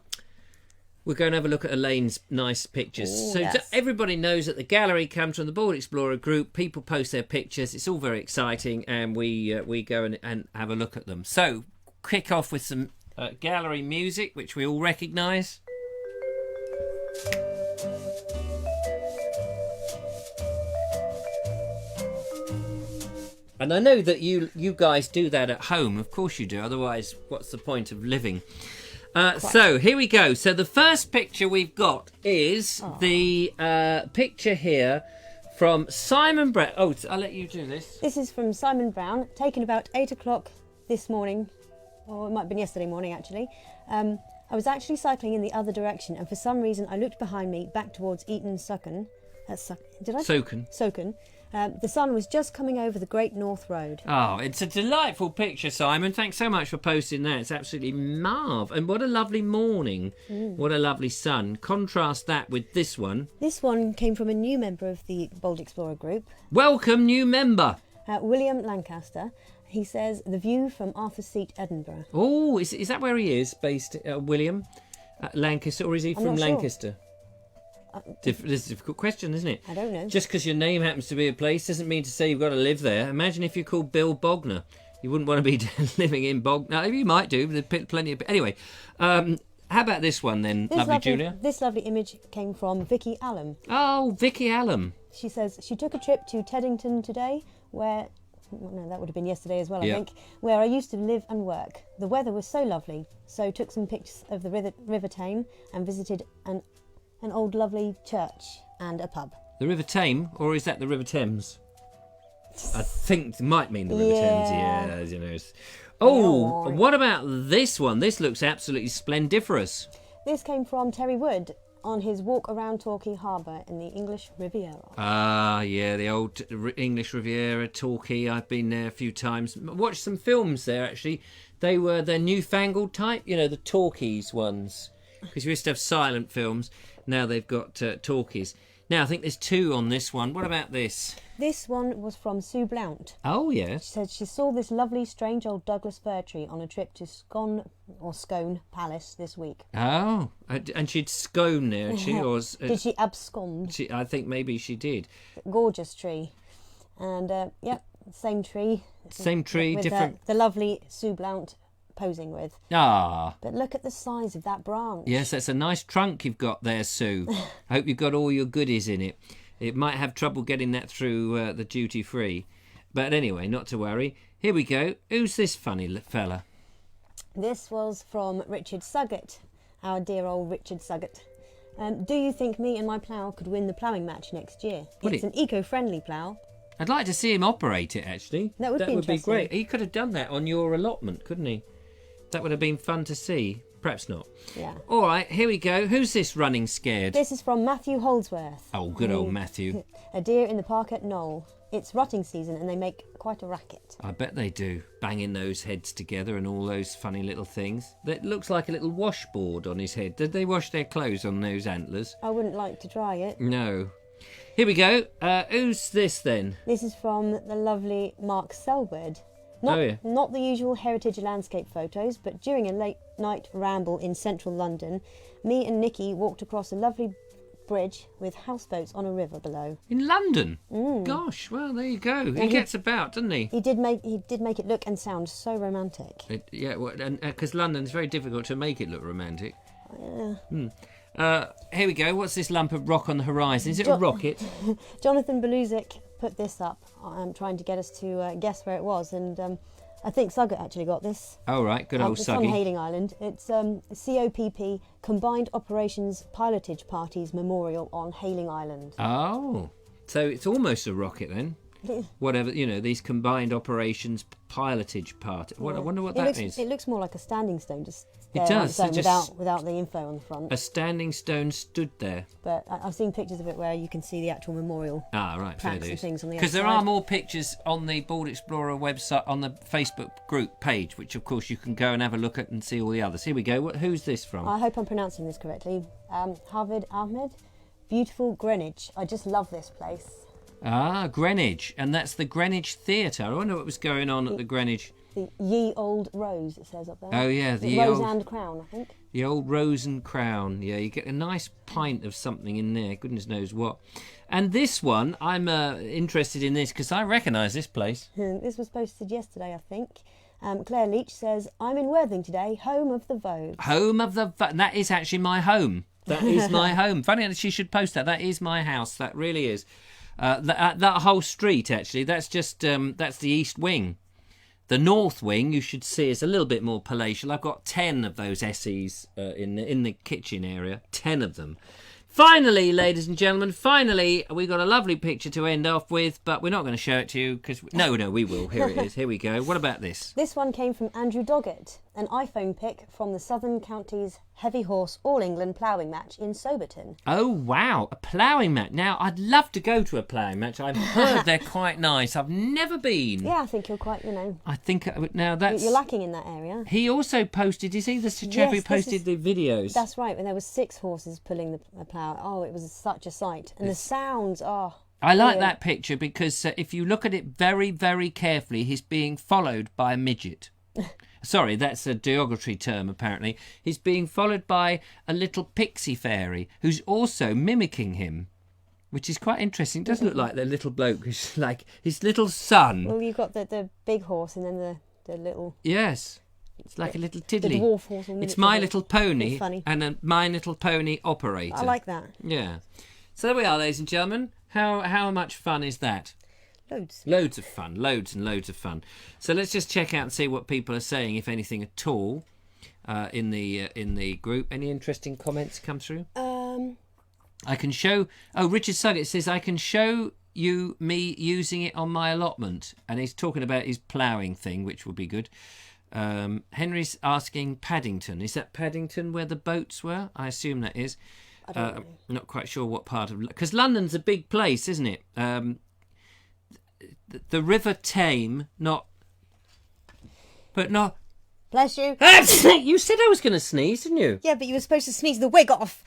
we'll go and have a look at Elaine's nice pictures. Ooh, so yes. everybody knows that the gallery comes from the Board Explorer group. People post their pictures. It's all very exciting, and we go and have a look at them. So kick off with some gallery music, which we all recognise. And I know that you guys do that at home. Of course you do. Otherwise, what's the point of living? So here we go. So the first picture we've got is the picture here from Simon Brown. Oh, I'll let you do this. This is from Simon Brown, taken about 8 o'clock this morning, or it might have been yesterday morning actually. I was actually cycling in the other direction, and for some reason I looked behind me back towards Eton Sucken. Did I? Soken. Soken. The sun was just coming over the Great North Road. Oh, it's a delightful picture, Simon. Thanks so much for posting that. It's absolutely marv. And what a lovely morning. What a lovely sun. Contrast that with this one. This one came from a new member of the Bold Explorer group. Welcome, new member. William Lancaster. He says, the view from Arthur's Seat, Edinburgh. Oh, is that where he is based, William? Lancaster, or is he from Lancaster? This is a difficult question, isn't it? I don't know. Just because your name happens to be a place doesn't mean to say you've got to live there. Imagine if you're called Bill Bogner. You wouldn't want to be living in Bogner. You might do. There's plenty of... Anyway, how about this one then, lovely Julia? This lovely image came from Vicky Allen. Oh, Vicky Allen. She says, she took a trip to Teddington today where... No, that would have been yesterday as well, I think, where I used to live and work. The weather was so lovely, so took some pictures of the River Tame and visited an old lovely church and a pub. The River Tame, or is that the River Thames? I think it might mean the River Thames, yeah, you know. Oh, what about this one? This looks absolutely splendiferous. This came from Terry Wood on his walk around Torquay Harbour in the English Riviera. Ah, yeah, the old English Riviera, Torquay. I've been there a few times. Watched some films there, actually. They were the newfangled type, you know, the Torquays ones. Because we used to have silent films. Now they've got Torquays. Now, I think there's two on this one. What about this? This one was from Sue Blount. Oh, yes. She said she saw this lovely, strange old Douglas fir tree on a trip to Scone Palace this week. Oh, and she'd scone there, had she? Or did she abscond? I think maybe she did. Gorgeous tree. And, same tree. Same tree, with, different... the lovely Sue Blount posing with. Ah. But look at the size of that branch. Yes, that's a nice trunk you've got there, Sue. I hope you've got all your goodies in it. It might have trouble getting that through the duty free. But anyway, not to worry. Here we go. Who's this funny fella? This was from Richard Suggett, our dear old Richard Suggett. Do you think me and my plough could win the ploughing match next year? It's an eco-friendly plough. I'd like to see him operate it, actually. That would be great. He could have done that on your allotment, couldn't he? That would have been fun to see. Perhaps not. Yeah. All right, here we go. Who's this running scared? This is from Matthew Holdsworth. Oh, good old Matthew. A deer in the park at Knoll. It's rutting season and they make quite a racket. I bet they do. Banging those heads together and all those funny little things. That looks like a little washboard on his head. Did they wash their clothes on those antlers? I wouldn't like to try it. No. Here we go. Who's this then? This is from the lovely Mark Selwood. Not the usual heritage landscape photos, but during a late night ramble in central London, me and Nikki walked across a lovely bridge with houseboats on a river below. In London? Gosh, well, there you go. He gets about, doesn't he? He did make it look and sound so romantic. Because London's very difficult to make it look romantic. Yeah. Here we go. What's this lump of rock on the horizon? Is it a rocket? Jonathan Beluzic put this up, trying to get us to guess where it was, and I think Suggett actually got this. Oh, right. Good old It's Suggy. on Hayling Island. It's COPP, Combined Operations Pilotage Parties Memorial on Hayling Island. Oh, so it's almost a rocket then. Whatever, you know, these Combined Operations Pilotage Party. I wonder what that is. It looks more like a standing stone, just it there does. on its own, without the info on the front. A standing stone stood there. But I've seen pictures of it where you can see the actual memorial. Ah, right, fair plaques and things on the Because there outside. are more pictures on the Bold Explorer website, on the Facebook group page, which of course you can go and have a look at and see all the others. Here we go. Who's this from? I hope I'm pronouncing this correctly. Harvard Ahmed. Beautiful Greenwich. I just love this place. Ah, Greenwich. And that's the Greenwich Theatre. I wonder what was going on at the Greenwich. The Ye Old Rose, it says up there. Oh, yeah. The Rose and Crown, I think. The old Rose and Crown. Yeah, you get a nice pint of something in there. Goodness knows what. And this one, I'm interested in this because I recognise this place. This was posted yesterday, I think. Claire Leach says, I'm in Worthing today, home of the Vobes. Home of the... That is actually my home. That is my home. Funny that she should post that. That is my house. That really is. That whole street, actually, that's just that's the east wing. The north wing, you should see, is a little bit more palatial. I've got 10 of those Essies in the kitchen area. 10 of them. Finally, ladies and gentlemen, we got a lovely picture to end off with, but we're not going to show it to you because... No, we will. Here it is. Here we go. What about this? This one came from Andrew Doggett, an iPhone pic from the Southern Counties Heavy Horse All England ploughing match in Soberton. Oh, wow. A ploughing match. Now, I'd love to go to a ploughing match. I've heard they're quite nice. I've never been. Yeah, I think you're quite, I think... Now, that's... You're lacking in that area. He also posted... Is he the chap who posted the videos? That's right, when there were 6 horses pulling the plough. Oh, it was such a sight. And the sounds, I like that picture because if you look at it very, very carefully, he's being followed by a midget. Sorry, that's a derogatory term, apparently. He's being followed by a little pixie fairy who's also mimicking him, which is quite interesting. It doesn't look like the little bloke who's like his little son. Well, you've got the big horse and then the little... Yes. It's like a little tiddly. The dwarf horse. It's My Little Pony funny. and a My Little Pony operator. I like that. Yeah. So there we are, ladies and gentlemen. How much fun is that? Loads of fun. Loads and loads of fun. So let's just check out and see what people are saying, if anything at all, in the group. Any interesting comments come through? I can show... Oh, Richard Suggett says, I can show you me using it on my allotment. And he's talking about his ploughing thing, which would be good. Henry's asking Paddington. Is that Paddington where the boats were? I assume that is. I don't know. Not quite sure what part of... Because London's a big place, isn't it? The River Tame, not... But not... Bless you. You said I was going to sneeze, didn't you? Yeah, but you were supposed to sneeze the wig off.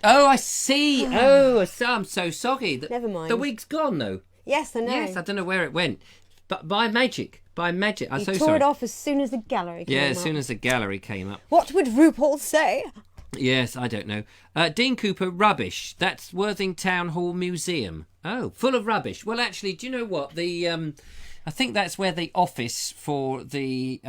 Oh, I see. Oh, I'm so soggy. Never mind. The wig's gone, though. Yes, I know. Yes, I don't know where it went. But by magic. I'm you so tore sorry. it off as soon as the gallery came up. Yeah, as soon as the gallery came up. What would RuPaul say? Yes, I don't know. Dean Cooper, rubbish. That's Worthing Town Hall Museum. Oh, full of rubbish. Well, actually, do you know what? I think that's where the office for the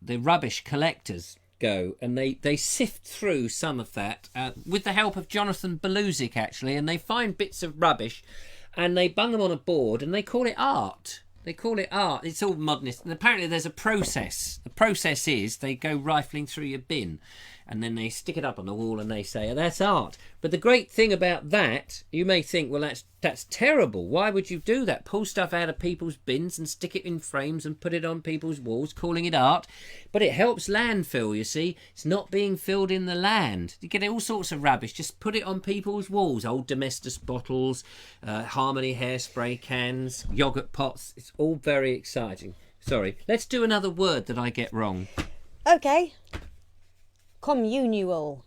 rubbish collectors go, and they sift through some of that with the help of Jonathan Beluzik, actually, and they find bits of rubbish, and they bung them on a board, and they call it art. They call it art. It's all modernist. And apparently there's a process. The process is they go rifling through your bin and then they stick it up on the wall and they say, oh, that's art. But the great thing about that, you may think, well, that's terrible. Why would you do that? Pull stuff out of people's bins and stick it in frames and put it on people's walls, calling it art. But it helps landfill, you see. It's not being filled in the land. You get all sorts of rubbish. Just put it on people's walls. Old Domestos bottles, Harmony hairspray cans, yoghurt pots. It's all very exciting. Sorry. Let's do another word that I get wrong. Okay. Communal.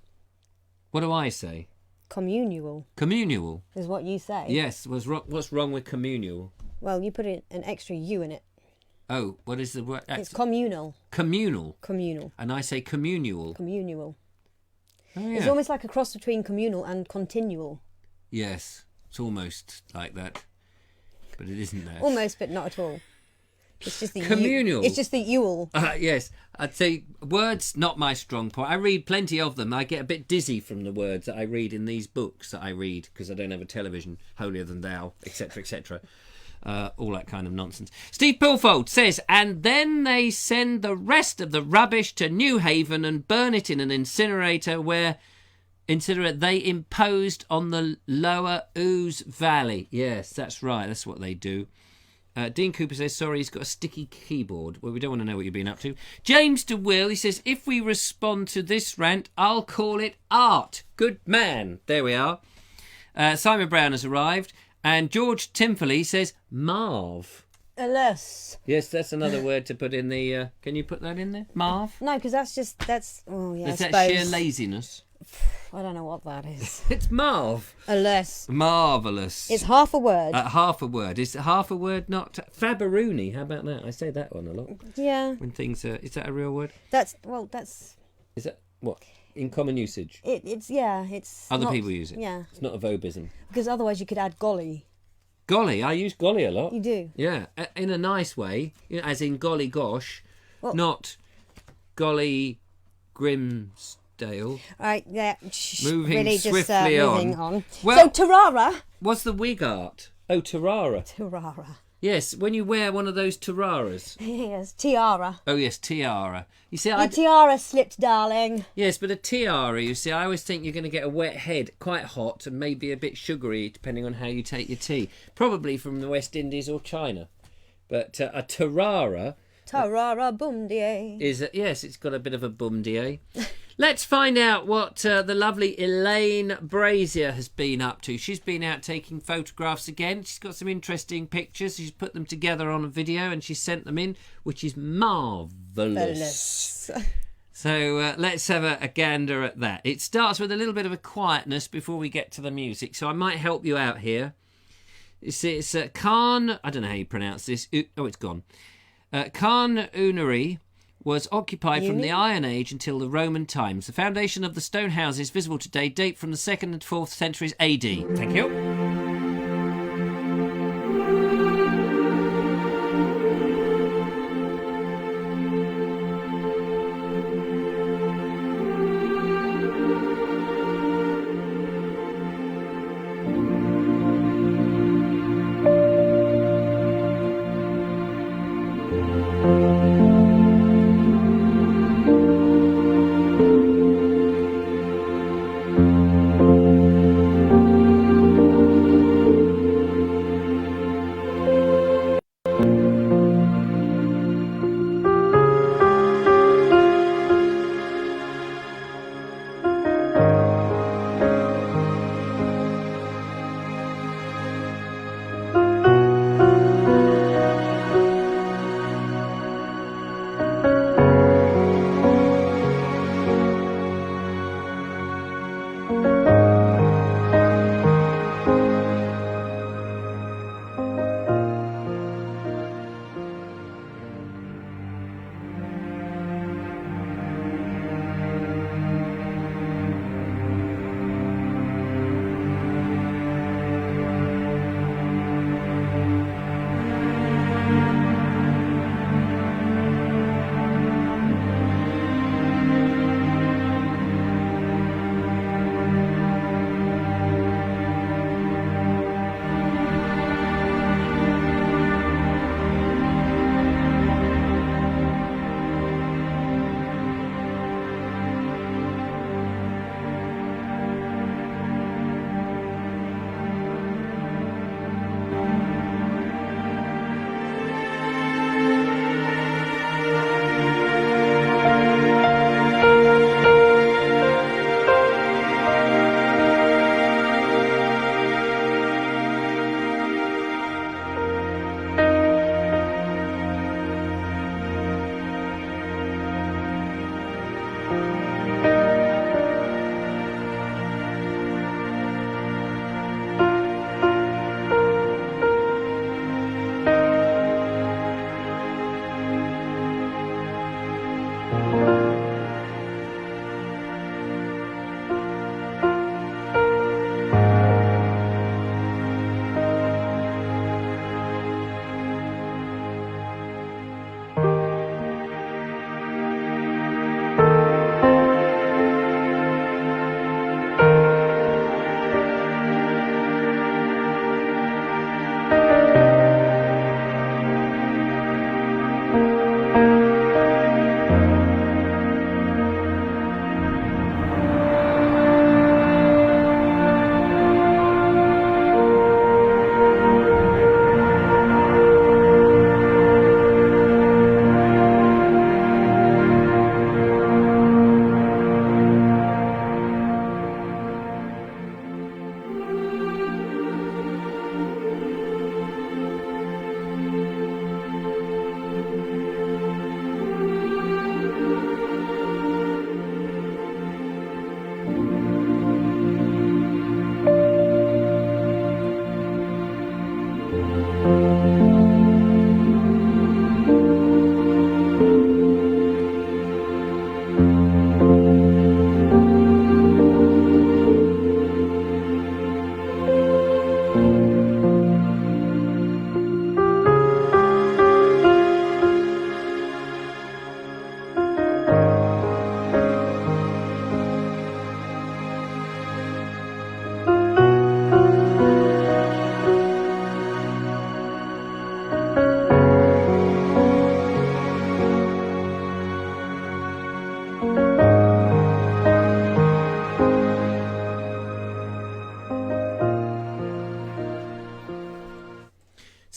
What do I say? Communal. Communal. Is what you say. Yes. What's wrong with communal? Well, you put an extra U in it. Oh, what is the word? It's communal. Communal. Communal. And I say communal. Communal. Oh, yeah. It's almost like a cross between communal and continual. Yes. It's almost like that. But it isn't that. Almost, but not at all. It's just the communal. It's just the Yule. Yes, I'd say words not my strong point. I read plenty of them. I get a bit dizzy from the words that I read in these books that I read because I don't have a television. Holier than thou, etc., etc. All that kind of nonsense. Steve Pilfold says, and then they send the rest of the rubbish to New Haven and burn it in an incinerator where they imposed on the lower Ouse Valley. Yes, that's right. That's what they do. Dean Cooper says, sorry, he's got a sticky keyboard. Well, we don't want to know what you've been up to. James DeWill, he says, if we respond to this rant, I'll call it art. Good man. There we are. Simon Brown has arrived. And George Timperley says, Marv. Alas. Yes, that's another word to put in the... can you put that in there? Marv? No, because that's... Oh, yeah, is that sheer laziness? I don't know what that is. It's Marv. Alas. Marvellous. It's half a word. Half a word. Is half a word not... Fabaroonie, how about that? I say that one a lot. Yeah. When things are... Is that a real word? That's... Is that... What? In common usage? It's Other not, people use it? Yeah. It's not a Vobism. Because otherwise you could add golly. Golly, I use golly a lot. You do? Yeah, in a nice way, as in golly gosh, well, not golly Grimsdale. Right, yeah. Moving really swiftly just moving on. Well, so Tarara. What's the wig art? Oh, Tarara. Tiara. Yes, when you wear one of those Tararas. Yes, tiara. Oh, yes, tiara. You see, Your tiara slipped, darling. yes, but a tiara, you see, I always think you're going to get a wet head, quite hot, and maybe a bit sugary, depending on how you take your tea. Probably from the West Indies or China. But a tarara... Tarara boom die. is yes, it's got a bit of a bum-die. Let's find out what the lovely Elaine Brazier has been up to. She's been out taking photographs again. She's got some interesting pictures. She's put them together on a video and she's sent them in, which is marvellous. So let's have a gander at that. It starts with a little bit of a quietness before we get to the music, so I might help you out here. It's Khan, I don't know how you pronounce this. Oh, it's gone. Khan Unari was occupied from the Iron Age until the Roman times. The foundation of the stone houses visible today date from the 2nd and 4th centuries AD. Thank you.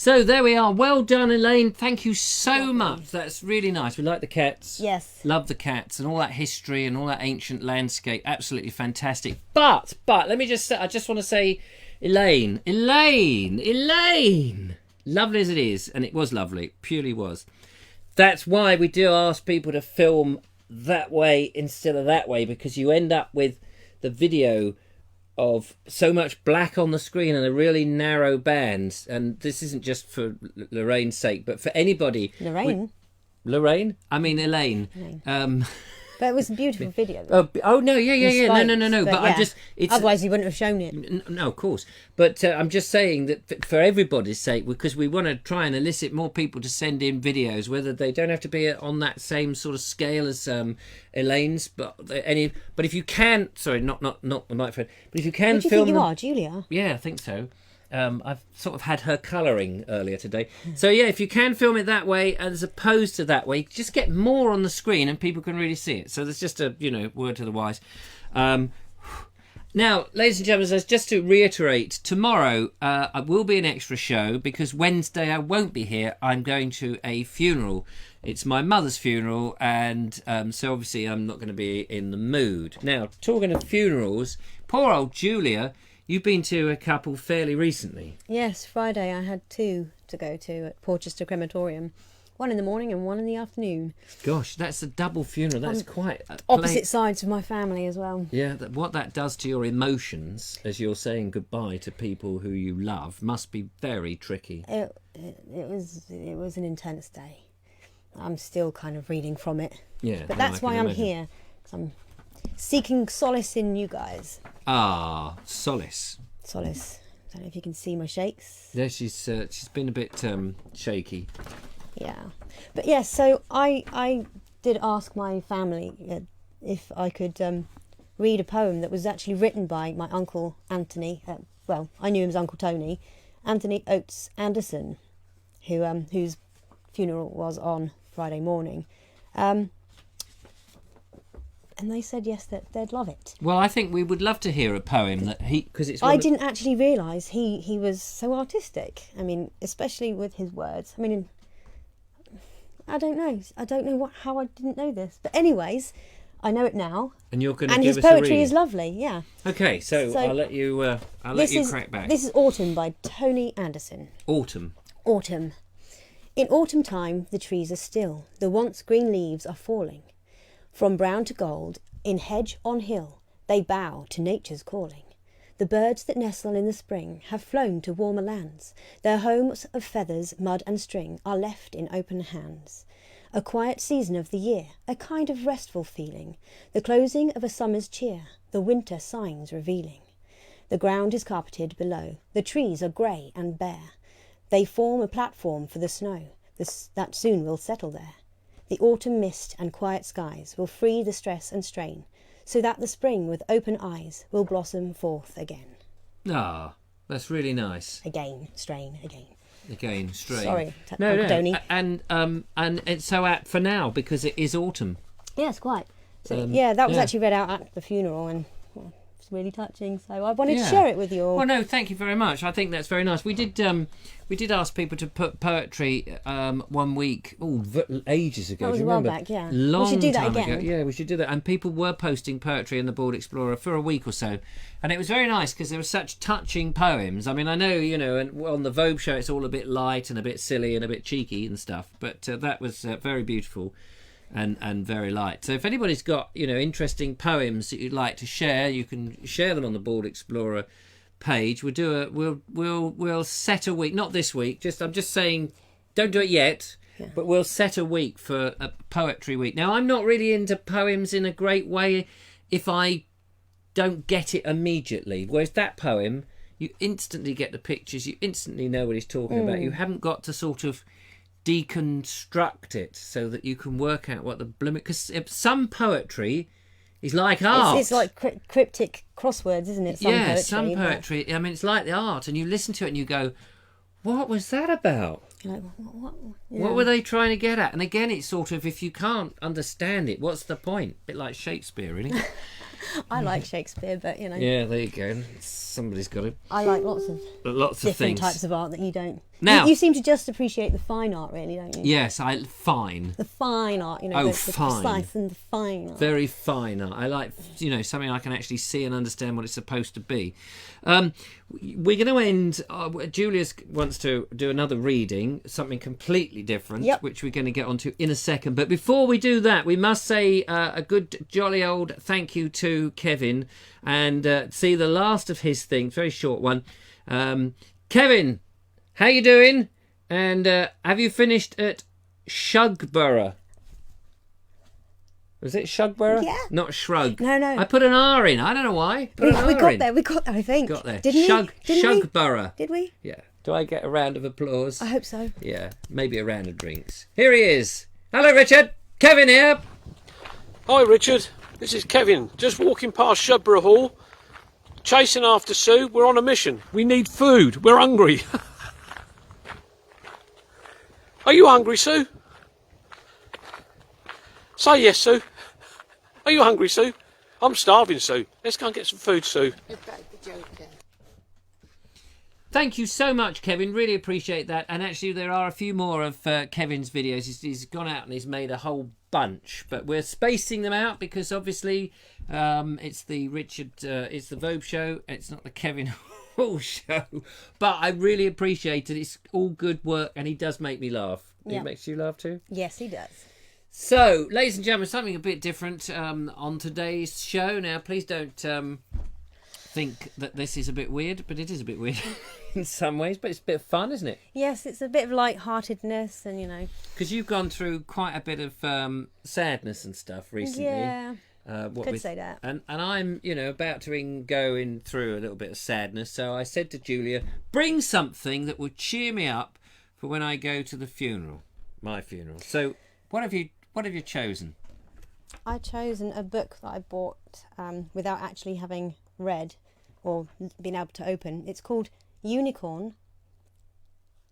So there we are. Well done, Elaine. Thank you so much. That's really nice. We like the cats. Yes. Love the cats and all that history and all that ancient landscape. Absolutely fantastic. But let me just say, I just want to say, Elaine. Lovely as it is, and it was lovely. It purely was. That's why we do ask people to film that way instead of that way, because you end up with the video of so much black on the screen and a really narrow band. And this isn't just for Lorraine's sake, but for anybody. Lorraine? I mean Elaine. But it was a beautiful video. Oh no, yeah. No. But I just, it's, otherwise you wouldn't have shown it. No, of course. But I'm just saying that for everybody's sake, because we want to try and elicit more people to send in videos, whether they don't have to be on that same sort of scale as Elaine's, but if you can, sorry, not the microphone, but if you can Who do you film think you are, Julia? Yeah, I think so. I've sort of had her colouring earlier today. So yeah, if you can film it that way as opposed to that way, just get more on the screen and people can really see it. So there's just a, word to the wise. Now, ladies and gentlemen, just to reiterate, tomorrow I will be an extra show because Wednesday I won't be here. I'm going to a funeral. It's my mother's funeral, and so obviously I'm not going to be in the mood. Now, talking of funerals, poor old Julia, you've been to a couple fairly recently. Yes, Friday I had 2 to go to at Porchester Crematorium. 1 in the morning and 1 in the afternoon. Gosh, that's a double funeral. That's quite... Opposite sides of my family as well. Yeah, what that does to your emotions as you're saying goodbye to people who you love must be very tricky. It was an intense day. I'm still kind of reading from it. Yeah, but that's why I'm here. 'Cause I'm seeking solace in you guys. Ah, solace. Solace. I don't know if you can see my shakes. Yeah, she's been a bit shaky. Yeah, but yes. So I did ask my family if I could read a poem that was actually written by my uncle Anthony. Well, I knew him as Uncle Tony, Anthony Oates Anderson, whose funeral was on Friday morning. And they said yes, that they'd love it. Well, I think we would love to hear a poem that because it's. I didn't actually realise he was so artistic. I mean, especially with his words. I mean, I don't know how I didn't know this, but anyways, I know it now. And you're going to give us a read. And his poetry is lovely. Yeah. Okay, so I'll let you. Crack back. This is Autumn by Tony Anderson. Autumn. Autumn. In autumn time, the trees are still. The once green leaves are falling. From brown to gold, in hedge on hill, they bow to nature's calling. The birds that nestle in the spring have flown to warmer lands. Their homes of feathers, mud and string are left in open hands. A quiet season of the year, a kind of restful feeling, the closing of a summer's cheer, the winter signs revealing. The ground is carpeted below, the trees are grey and bare. They form a platform for the snow, that soon will settle there. The autumn mist and quiet skies will free the stress and strain, so that the spring with open eyes will blossom forth again. Ah, that's really nice. Again, strain, again. Again, strain. Sorry, no. Tony. And it's so apt for now because it is autumn. Yes, quite. So, that was actually read out at the funeral, and it's really touching. So I wanted to share it with you all. Well, no, thank you very much. I think that's very nice. We did ask people to put poetry 1 week, ages ago. That was do you a while remember? back, yeah. Long we should do that time again. ago. Yeah, we should do that. And people were posting poetry in the Board Explorer for a week or so, and it was very nice because there were such touching poems. I mean, I know and on the Vobes show it's all a bit light and a bit silly and a bit cheeky and stuff, but that was very beautiful. And very light. So if anybody's got interesting poems that you'd like to share, you can share them on the Board Explorer page. We'll set a week, not this week. I'm just saying, don't do it yet. Yeah. But we'll set a week for a poetry week. Now I'm not really into poems in a great way if I don't get it immediately. Whereas that poem, you instantly get the pictures. You instantly know what he's talking about. You haven't got to sort of deconstruct it so that you can work out what the because some poetry is like art. It's like cryptic crosswords, isn't it? Some poetry. I mean, it's like the art, and you listen to it and you go, "What was that about? Like, what? Yeah. What were they trying to get at?" And again, it's sort of if you can't understand it, what's the point? A bit like Shakespeare, really. I like Shakespeare, but Yeah, there you go. Somebody's got it. I like lots of different things. Types of art that you don't. Now, you seem to just appreciate the fine art, really, don't you? yes, fine. The fine art, Oh, the fine. precise and the fine art. Very fine art. I like, something I can actually see and understand what it's supposed to be. We're going to end. Julia wants to do another reading, something completely different, which we're going to get onto in a second. But before we do that, we must say a good, jolly old thank you to Kevin and see the last of his thing. Very short one. Kevin, how you doing? And have you finished at Shugborough? Was it Shugborough? Yeah. Not Shrug. No. I put an R in. I don't know why. We got there, I think. Got there. Didn't we? Shugborough. Did we? Yeah. Do I get a round of applause? I hope so. Yeah. Maybe a round of drinks. Here he is. Hello, Richard. Kevin here. Hi Richard, this is Kevin, just walking past Shugborough Hall, chasing after Sue. We're on a mission. We need food. We're hungry. Are you hungry, Sue? Say yes, Sue. Are you hungry, Sue? I'm starving, Sue. Let's go and get some food, Sue. Thank you so much, Kevin. Really appreciate that. And actually, there are a few more of Kevin's videos. He's gone out and he's made a whole bunch, but we're spacing them out because obviously it's the it's the Vobes show. It's not the Kevin Hall show. But I really appreciate it. It's all good work, and he does make me laugh. Yeah. He makes you laugh too. Yes, he does. So, ladies and gentlemen, something a bit different on today's show. Now, please don't think that this is a bit weird, but it is a bit weird in some ways, but it's a bit of fun, isn't it? Yes, it's a bit of light-heartedness and, Because you've gone through quite a bit of sadness and stuff recently. Yeah, could say that. And I'm, about to go in through a little bit of sadness, so I said to Julia, bring something that will cheer me up for when I go to the funeral, my funeral. So, what have you chosen? I've chosen a book that I bought without actually having read or been able to open. It's called Unicorn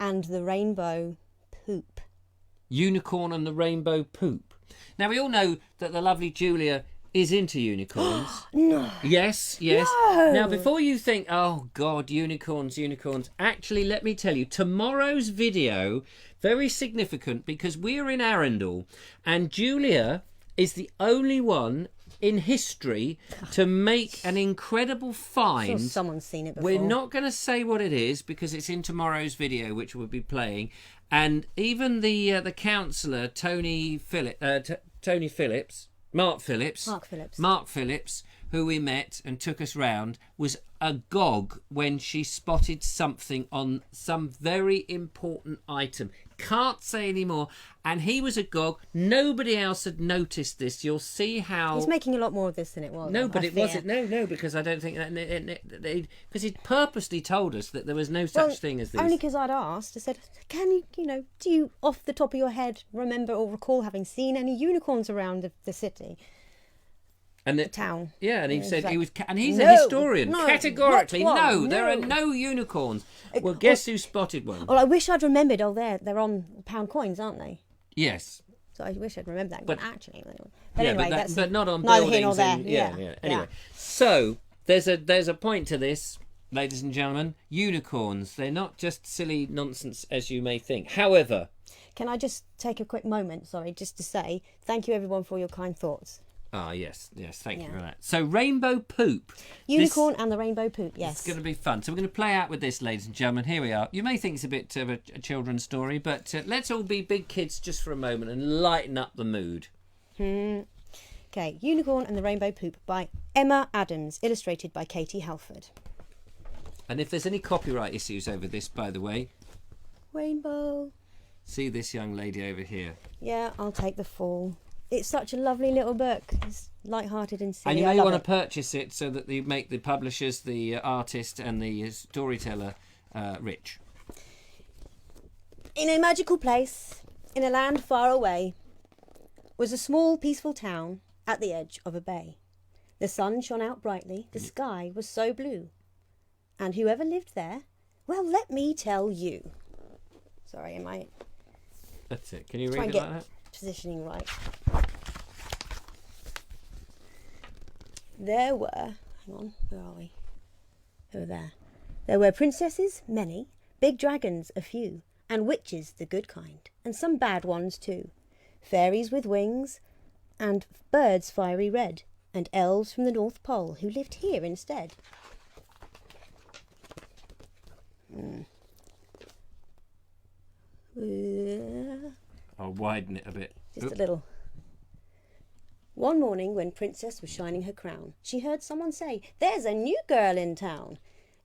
and the Rainbow Poop. Unicorn and the Rainbow Poop. Now, we all know that the lovely Julia is into unicorns. No. Yes. No. Now, before you think, oh, God, unicorns, actually, let me tell you, tomorrow's video, very significant because we're in Arundel and Julia is the only one in history to make an incredible find. I'm sure someone's seen it before. We're not going to say what it is because it's in tomorrow's video, which we'll be playing. And even the counsellor, Mark Phillips, who we met and took us round, was agog when she spotted something on some very important item. Can't say any more. And he was agog. Nobody else had noticed this. You'll see how... He's making a lot more of this than it was. No, but it wasn't. No, because I don't think that... Because he purposely told us that there was no such thing as this. Only because I'd asked. I said, can you, do you, off the top of your head, remember or recall having seen any unicorns around the city? And the town. Yeah, and he said like, he was... And he's a no, historian. no, Categorically, no, there are no unicorns. Well, guess who spotted one? Well, I wish I'd remembered. Oh, they're on pound coins, aren't they? Yes. So I wish I'd remembered that. But actually... But anyway, but not on neither buildings. here nor there. Yeah. Anyway, so there's a point to this, ladies and gentlemen. Unicorns. They're not just silly nonsense as you may think. However... Can I just take a quick moment, just to say thank you everyone for your kind thoughts. Ah, yes, thank you for that. So, Rainbow Poop. Unicorn and the Rainbow Poop, yes. It's going to be fun. So, we're going to play out with this, ladies and gentlemen. Here we are. You may think it's a bit of a children's story, but let's all be big kids just for a moment and lighten up the mood. Okay, Unicorn and the Rainbow Poop by Emma Adams, illustrated by Katie Halford. And if there's any copyright issues over this, by the way... Rainbow. See this young lady over here. Yeah, I'll take the fall. It's such a lovely little book. It's light-hearted and silly. And you may want to purchase it so that you make the publishers, the artist and the storyteller rich. In a magical place, in a land far away, was a small, peaceful town at the edge of a bay. The sun shone out brightly, the sky was so blue. And whoever lived there, well, let me tell you. Sorry, am I... That's it. Can you read it like that? Positioning right. There were... Hang on, where are we? Over there. There were princesses, many, big dragons a few, and witches the good kind, and some bad ones too. Fairies with wings, and birds fiery red, and elves from the North Pole who lived here instead. I'll widen it a bit. Just a little. One morning when Princess was shining her crown, she heard someone say, "There's a new girl in town."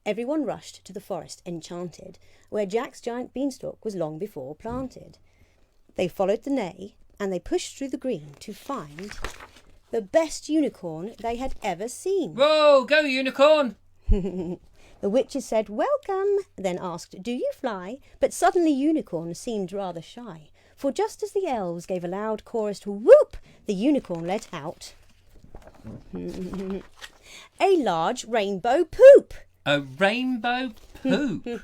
Everyone rushed to the forest, enchanted, where Jack's giant beanstalk was long before planted. They followed the neigh, and they pushed through the green to find the best unicorn they had ever seen. Whoa, go unicorn! The witches said, "Welcome," then asked, "Do you fly?" But suddenly Unicorn seemed rather shy, for just as the elves gave a loud chorused whoop, the unicorn let out a large rainbow poop. A rainbow poop.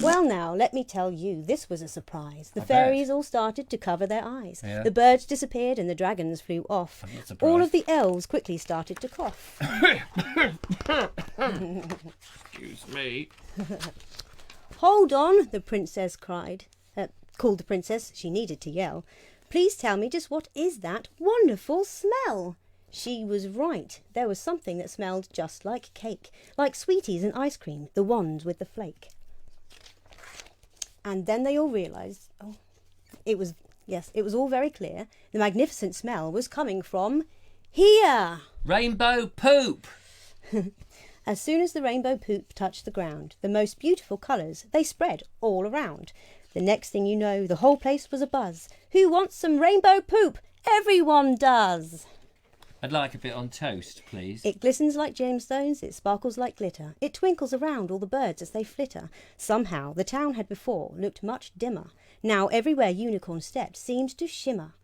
Well now, let me tell you, this was a surprise. The I fairies bet. all started to cover their eyes. Yeah. The birds disappeared and the dragons flew off. I'm not surprised. All of the elves quickly started to cough. Excuse me. "Hold on," the princess called the princess. She needed to yell. "Please tell me just what is that wonderful smell?" She was right. There was something that smelled just like cake, like sweeties and ice cream, the ones with the flake. And then they all realised, it was all very clear. The magnificent smell was coming from here. Rainbow poop. As soon as the rainbow poop touched the ground, the most beautiful colours, they spread all around. The next thing you know, the whole place was abuzz. Who wants some rainbow poop? Everyone does. I'd like a bit on toast, please. It glistens like gemstones, it sparkles like glitter, it twinkles around all the birds as they flitter. Somehow the town had before looked much dimmer. Now everywhere Unicorn stepped seemed to shimmer.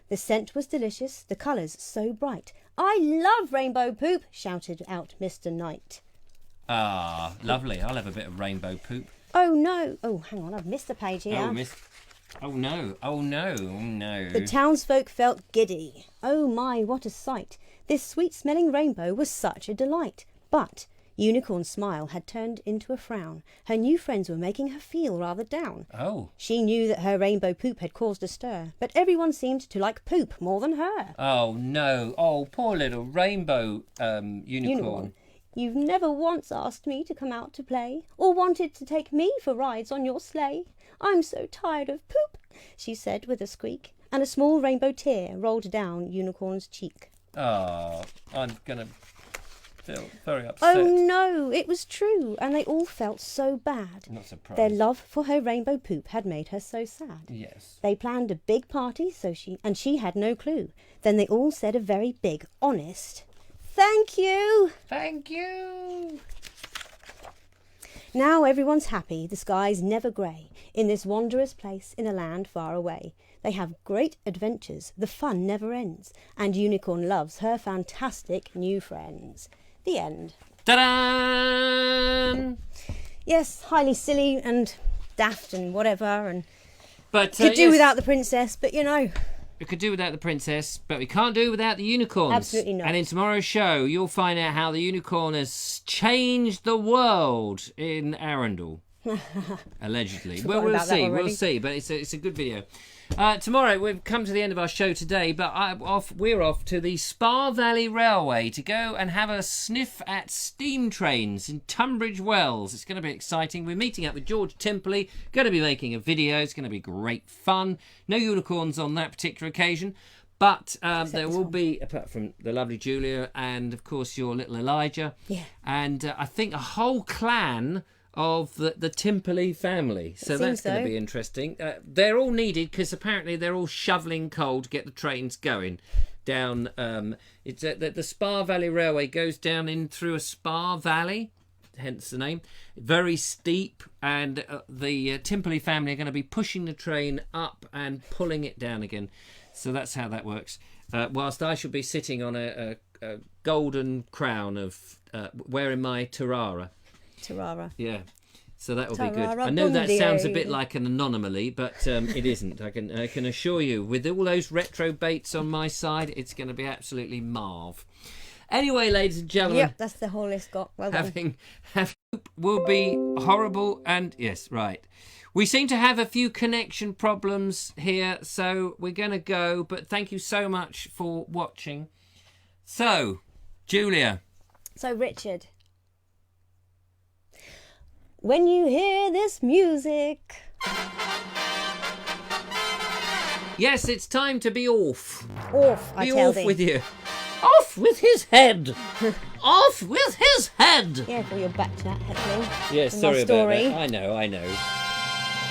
The scent was delicious, the colours so bright. "I love rainbow poop," shouted out Mr. Knight. Ah, lovely. I'll have a bit of rainbow poop. Oh no! Oh, hang on, I've missed a page here. Oh, miss. Oh no. Oh no. Oh no. The townsfolk felt giddy. Oh my, what a sight! This sweet-smelling rainbow was such a delight. But Unicorn's smile had turned into a frown. Her new friends were making her feel rather down. Oh. She knew that her rainbow poop had caused a stir, but everyone seemed to like poop more than her. Oh no. Oh, poor little rainbow unicorn. "You've never once asked me to come out to play, or wanted to take me for rides on your sleigh. I'm so tired of poop," she said with a squeak, and a small rainbow tear rolled down Unicorn's cheek. Oh, I'm gonna feel very upset. Oh no, it was true, and they all felt so bad. Not surprised. Their love for her rainbow poop had made her so sad. Yes. They planned a big party, and she had no clue. Then they all said a very big, honest, "Thank you." Thank you. Now everyone's happy, the sky's never grey. In this wondrous place in a land far away. They have great adventures, the fun never ends, and Unicorn loves her fantastic new friends. The end. Ta-da! Yes, highly silly and daft and whatever, and But could do yes, without the princess, but you know. we could do without the princess, but we can't do without the unicorns. Absolutely not. And in tomorrow's show, you'll find out how the unicorn has changed the world in Arundel. Allegedly. Well, we'll about that see. already. We'll see. But it's a good video. Tomorrow, we've come to the end of our show today, but we're off to the Spa Valley Railway to go and have a sniff at steam trains in Tunbridge Wells. It's going to be exciting. We're meeting up with George Timperley, going to be making a video. It's going to be great fun. No unicorns on that particular occasion, but there will be, apart from the lovely Julia and, of course, your little Elijah, Yeah. and I think a whole clan of the Timperley family. So that's going to be interesting. They're all needed because apparently they're all shoveling coal to get the trains going down. It's the Spa Valley Railway goes down in through a spa valley, hence the name. Very steep, and the Timperley family are going to be pushing the train up and pulling it down again. So that's how that works. Whilst I shall be sitting on a golden crown of wearing my Tarara. Tarara. Yeah, so that will be good. Tarara I know that Bundy. sounds a bit like an anomaly, but it isn't. I can assure you, with all those retro baits on my side, it's going to be absolutely marv. Anyway, ladies and gentlemen, Yep, that's the whole list got. Well done. having will be horrible, and yes, right. We seem to have a few connection problems here, so we're going to go. But thank you so much for watching. So, Julia. So, Richard, when you hear this music... Yes, it's time to be off. Off, I Be tell off thee. with you. Off with his head. Off with his head. Yeah, well, you're back to that, Hedley. Yes, In sorry my about story. that. I know.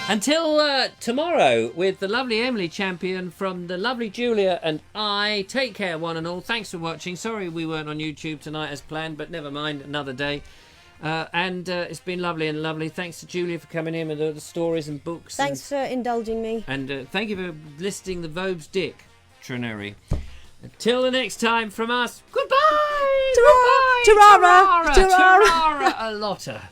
Until tomorrow with the lovely Emily Champion from the lovely Julia and I. Take care, one and all. Thanks for watching. Sorry we weren't on YouTube tonight as planned, but never mind, another day. And it's been lovely and lovely. Thanks to Julia for coming in with all the stories and books. Thanks for indulging me. And thank you for listing the Vobes Dictionary. Until the next time from us, goodbye! Ta-ra! Goodbye! Ta-ra! Ta-ra! Ta-ra! A lotta.